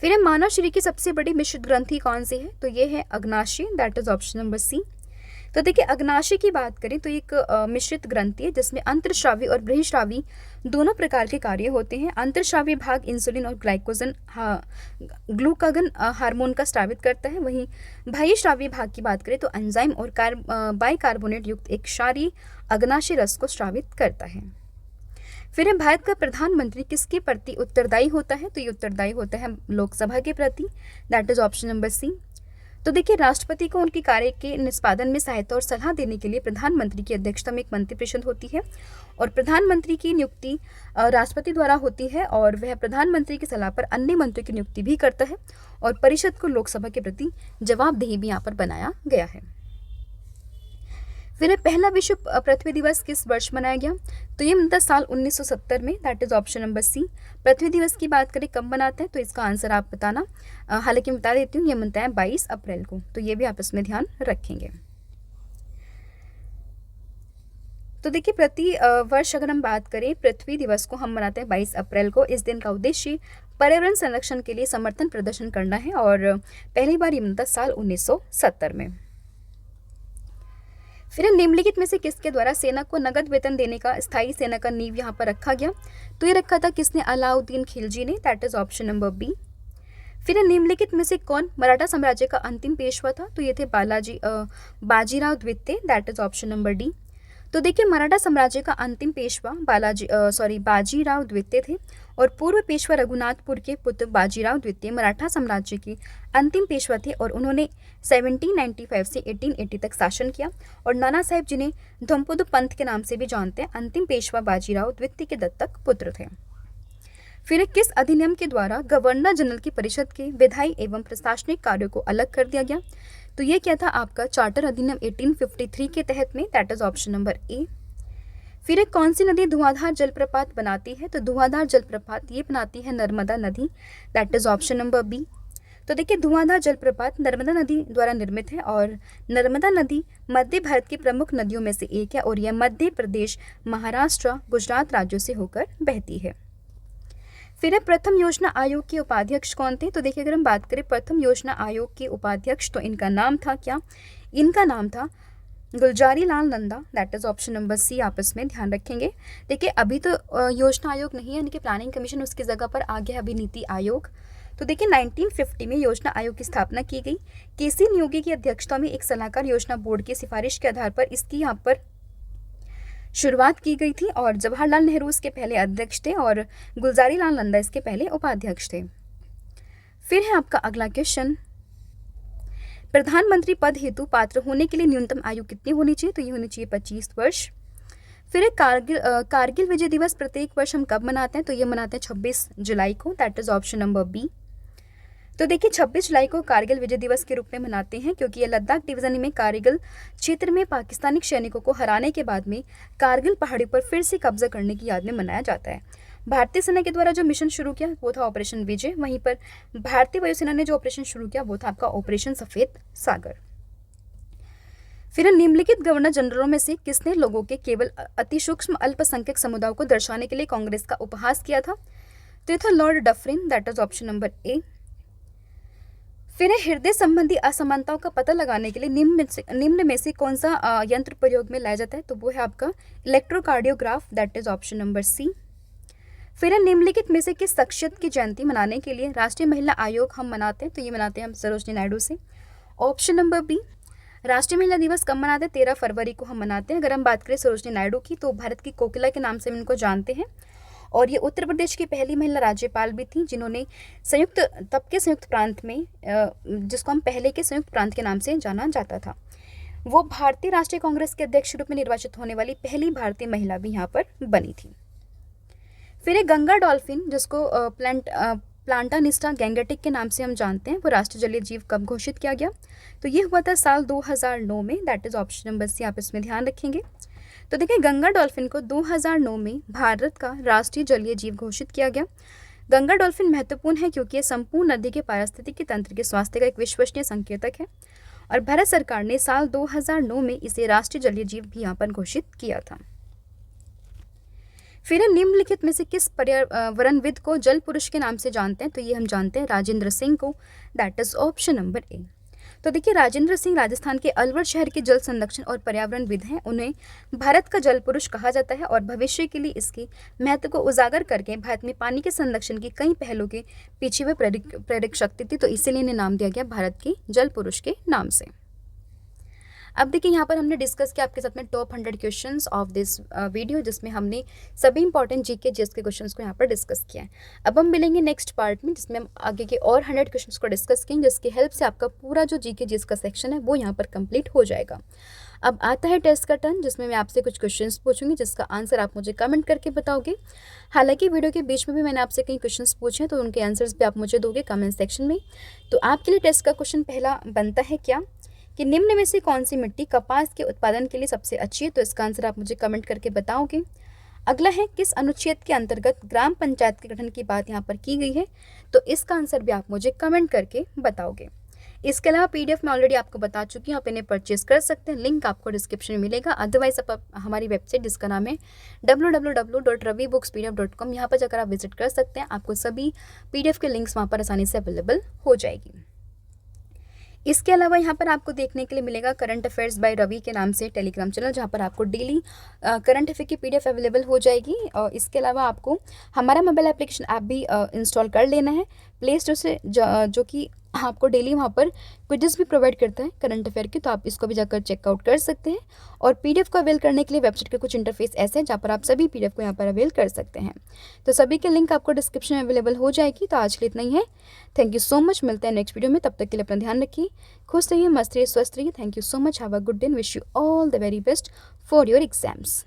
फिर मानव शरीर की सबसे बड़ी मिश्रित ग्रंथि कौन सी है? तो ये है अग्नाशय, that is option number C. तो देखिए अग्नाशय की बात करें तो एक मिश्रित ग्रंथि है जिसमें अंतरश्रावी और बहिःश्रावी दोनों प्रकार के कार्य होते हैं। अंतरश्रावी भाग इंसुलिन और ग्लूकागन हार्मोन का स्रावित करता है, वहीं बहिःश्रावी भाग की बात करें तो एंजाइम और बाइकार्बोनेट युक्त एक क्षारीय अग्नाशय रस को स्रावित करता है। फिर भारत का प्रधानमंत्री किसके प्रति उत्तरदायी होता है? तो ये उत्तरदायी होता है लोकसभा के प्रति, that is option number C. तो देखिए राष्ट्रपति को उनके कार्य के निष्पादन में सहायता और सलाह देने के लिए प्रधानमंत्री की अध्यक्षता में एक मंत्रिपरिषद होती है और प्रधानमंत्री की नियुक्ति राष्ट्रपति द्वारा होती है और वह प्रधानमंत्री की सलाह पर अन्य मंत्रियों की नियुक्ति भी करता है और परिषद को लोकसभा के प्रति जवाबदेही भी यहाँ पर बनाया गया है। फिर पहला विश्व पृथ्वी दिवस किस वर्ष मनाया गया? तो ये मनता साल 1970 में, that is option number C. पृथ्वी दिवस की बात करें कब मनाते हैं तो इसका आंसर आप बताना। हालांकि मैं बता देती हूँ ये मनता है 22 अप्रैल को, तो ये भी आप इसमें ध्यान रखेंगे। तो देखिए प्रति वर्ष अगर हम बात करें पृथ्वी दिवस को हम मनाते हैं 22 अप्रैल को। इस दिन का उद्देश्य पर्यावरण संरक्षण के लिए समर्थन प्रदर्शन करना है और पहली बार ये मनता साल 1970 में। फिर निम्नलिखित में से किसके द्वारा सेना को नगद वेतन देने का स्थायी सेना का नींव यहाँ पर रखा गया? तो ये रखा था किसने? अलाउद्दीन खिलजी ने, that is option number B. फिर निम्नलिखित में से कौन मराठा साम्राज्य का अंतिम पेशवा था? तो ये थे बाजीराव द्वितीय, that is option number D. तो देखिए मराठा साम्राज्य का अंतिम पेशवा बाजीराव द्वितीय थे और पूर्व पेशवा रघुनाथपुर के पुत्र बाजीराव द्वितीय मराठा साम्राज्य के अंतिम पेशवा थे और उन्होंने 1795 से 1880 तक शासन किया और नाना साहेब जिन्हें धम्पुद पंथ के नाम से भी जानते हैं अंतिम पेशवा बाजीराव द्वितीय के दत्तक पुत्र थे। फिर किस अधिनियम के द्वारा गवर्नर जनरल की परिषद के विधायी एवं प्रशासनिक कार्यों को अलग कर दिया गया? तो ये क्या था आपका चार्टर अधिनियम 1853 के तहत में, that is option number A. फिर कौन सी नदी धुआंधार जलप्रपात बनाती है? तो धुआंधार जलप्रपात ये बनाती है नर्मदा नदी, that is option number B. तो देखिए धुआंधार जलप्रपात नर्मदा नदी द्वारा निर्मित है और नर्मदा नदी मध्य भारत की प्रमुख नदियों में से एक है और यह मध्य प्रदेश, महाराष्ट्र, गुजरात राज्यों से होकर बहती है। फिर प्रथम योजना आयोग के उपाध्यक्ष कौन थे? तो देखिए अगर हम बात करें प्रथम योजना आयोग के उपाध्यक्ष तो इनका नाम था क्या? इनका नाम था Gulzarilal Nanda, that is option number C आप इसमें ध्यान रखेंगे। देखिए अभी तो योजना आयोग नहीं है यानी कि प्लानिंग कमीशन, उसकी जगह पर आ गया अभी नीति आयोग। तो देखिए 1950 में योजना आयोग की स्थापना की गई। केसी नियोगी की अध्यक्षता में एक सलाहकार योजना बोर्ड की सिफारिश के आधार पर इसकी यहाँ पर शुरुआत की गई थी और जवाहरलाल नेहरू इसके पहले अध्यक्ष थे और गुलजारी लाल नंदा इसके पहले उपाध्यक्ष थे। फिर है आपका अगला क्वेश्चन, प्रधानमंत्री पद हेतु पात्र होने के लिए न्यूनतम आयु कितनी होनी चाहिए? तो ये होनी चाहिए 25 वर्ष। फिर कारगिल विजय दिवस प्रत्येक वर्ष हम कब मनाते हैं? तो ये मनाते हैं 26 जुलाई को, that is option number B. तो देखिए 26 जुलाई को कारगिल विजय दिवस के रूप में मनाते हैं क्योंकि ये लद्दाख डिवीजन में कारगिल क्षेत्र में पाकिस्तानी सैनिकों को हराने के बाद में कारगिल पहाड़ी पर फिर से कब्जा करने की याद में मनाया जाता है। भारतीय सेना के द्वारा जो मिशन शुरू किया वो था ऑपरेशन विजय, वहीं पर भारतीय वायुसेना ने जो ऑपरेशन शुरू किया वो था आपका ऑपरेशन सफेद सागर। फिर निम्नलिखित गवर्नर जनरलों में से किसने लोगों के केवल अति सूक्ष्म अल्पसंख्यक समुदायों को दर्शाने के लिए कांग्रेस का उपहास किया था? तो ये था Lord Dufferin, that is option number A. फिर हृदय संबंधी असमानताओं का पता लगाने के लिए निम्न में से कौन सा यंत्र प्रयोग में लाया जाता है? तो वो है आपका electrocardiograph, that is option number C. फिर निम्नलिखित में से किस शख्सियत की जयंती मनाने के लिए राष्ट्रीय महिला आयोग हम मनाते हैं? तो ये मनाते हैं हम सरोजनी नायडू से, ऑप्शन नंबर बी। राष्ट्रीय महिला दिवस कब मनाते हैं? 13 फरवरी को हम मनाते हैं। अगर हम बात करें सरोजनी नायडू की तो भारत की कोकिला के नाम से हम इनको जानते हैं और ये उत्तर प्रदेश की पहली महिला राज्यपाल भी थी जिन्होंने संयुक्त प्रांत में जिसको हम पहले के संयुक्त प्रांत के नाम से जाना जाता था, वो भारतीय राष्ट्रीय कांग्रेस के अध्यक्ष के रूप में निर्वाचित होने वाली पहली भारतीय महिला भी यहाँ पर बनी थी। फिर एक गंगा डॉल्फिन, जिसको प्लांटानिस्टा गैंगेटिक के नाम से हम जानते हैं, वो राष्ट्रीय जलीय जीव कब घोषित किया गया? तो ये हुआ था साल 2009 में। That is option number C, आप इसमें ध्यान रखेंगे। तो देखिए, गंगा डॉल्फिन को 2009 में भारत का राष्ट्रीय जलीय जीव घोषित किया गया। गंगा डॉल्फिन महत्वपूर्ण है क्योंकि ये संपूर्ण नदी के पारिस्थितिकी तंत्र के स्वास्थ्य का एक विश्वसनीय संकेतक है, और भारत सरकार ने साल 2009 में इसे राष्ट्रीय जलीय जीव भी यहाँ पर घोषित किया था। फिर निम्नलिखित में से किस पर्यावरणविद को जल पुरुष के नाम से जानते हैं? तो ये हम जानते हैं राजेंद्र सिंह को। That is option number A. तो देखिए, राजेंद्र सिंह राजस्थान के अलवर शहर के जल संरक्षण और पर्यावरणविद हैं। उन्हें भारत का जल पुरुष कहा जाता है, और भविष्य के लिए इसके महत्व को उजागर करके भारत में पानी के संरक्षण की कई पहलों के पीछे वे प्रेरक शक्ति थी, तो इसीलिए इन्हें नाम दिया गया भारत के जल पुरुष के नाम से। अब देखिए, यहाँ पर हमने डिस्कस किया आपके साथ में top 100 questions of this video, जिसमें हमने सभी इंपॉर्टेंट जीके जीएस के क्वेश्चंस को यहाँ पर डिस्कस किया है। अब हम मिलेंगे नेक्स्ट पार्ट में, जिसमें हम आगे के और 100 क्वेश्चंस को डिस्कस करेंगे, जिसकी हेल्प से आपका पूरा जो जीके जीएस का सेक्शन है वो यहाँ पर कंप्लीट हो जाएगा। अब आता है टेस्ट का टर्न, जिसमें मैं आपसे कुछ क्वेश्चंस पूछूंगी, जिसका आंसर आप मुझे कमेंट करके बताओगे। हालांकि वीडियो के बीच में भी मैंने आपसे कई क्वेश्चंस पूछे हैं, तो उनके आंसर्स भी आप मुझे दोगे कमेंट सेक्शन में। तो आपके लिए टेस्ट का क्वेश्चन पहला बनता है क्या, कि निम्न में से कौन सी मिट्टी कपास के उत्पादन के लिए सबसे अच्छी है? तो इसका आंसर आप मुझे कमेंट करके बताओगे। अगला है, किस अनुच्छेद के अंतर्गत ग्राम पंचायत के गठन की बात यहाँ पर की गई है? तो इसका आंसर भी आप मुझे कमेंट करके बताओगे। इसके अलावा पीडीएफ में ऑलरेडी आपको बता चुकी हूँ, आप इन्हें परचेज कर सकते हैं, लिंक आपको डिस्क्रिप्शन में मिलेगा। अदरवाइज आप हमारी वेबसाइट, जिसका नाम है www.ravibookspdf.com, यहाँ पर जाकर आप विजिट कर सकते हैं। आपको सभी पीडीएफ के लिंक्स वहाँ पर आसानी से अवेलेबल हो जाएगी। इसके अलावा यहाँ पर आपको देखने के लिए मिलेगा करंट अफेयर्स बाय रवि के नाम से टेलीग्राम चैनल, जहाँ पर आपको डेली करंट अफेयर की पीडीएफ अवेलेबल हो जाएगी। और इसके अलावा आपको हमारा मोबाइल एप्लीकेशन ऐप भी इंस्टॉल कर लेना है प्ले स्टोर से, जो कि आपको डेली वहाँ पर क्विज़ भी प्रोवाइड करता है करंट अफेयर की, तो आप इसको भी जाकर चेकआउट कर सकते हैं। और पीडीएफ को अवेल करने के लिए वेबसाइट के कुछ इंटरफेस ऐसे हैं, जहाँ पर आप सभी पीडीएफ को यहाँ पर अवेल कर सकते हैं। तो सभी के लिंक आपको डिस्क्रिप्शन में अवेलेबल हो जाएगी। तो आज के लिए इतना ही है। Thank you so much. मिलते हैं नेक्स्ट वीडियो में, तब तक के लिए अपना ध्यान रखिए, खुश रहिए, मस्त रहिए, स्वस्थ रहिए। Thank you so much. Have a good day. Wish you all the very best for your exams.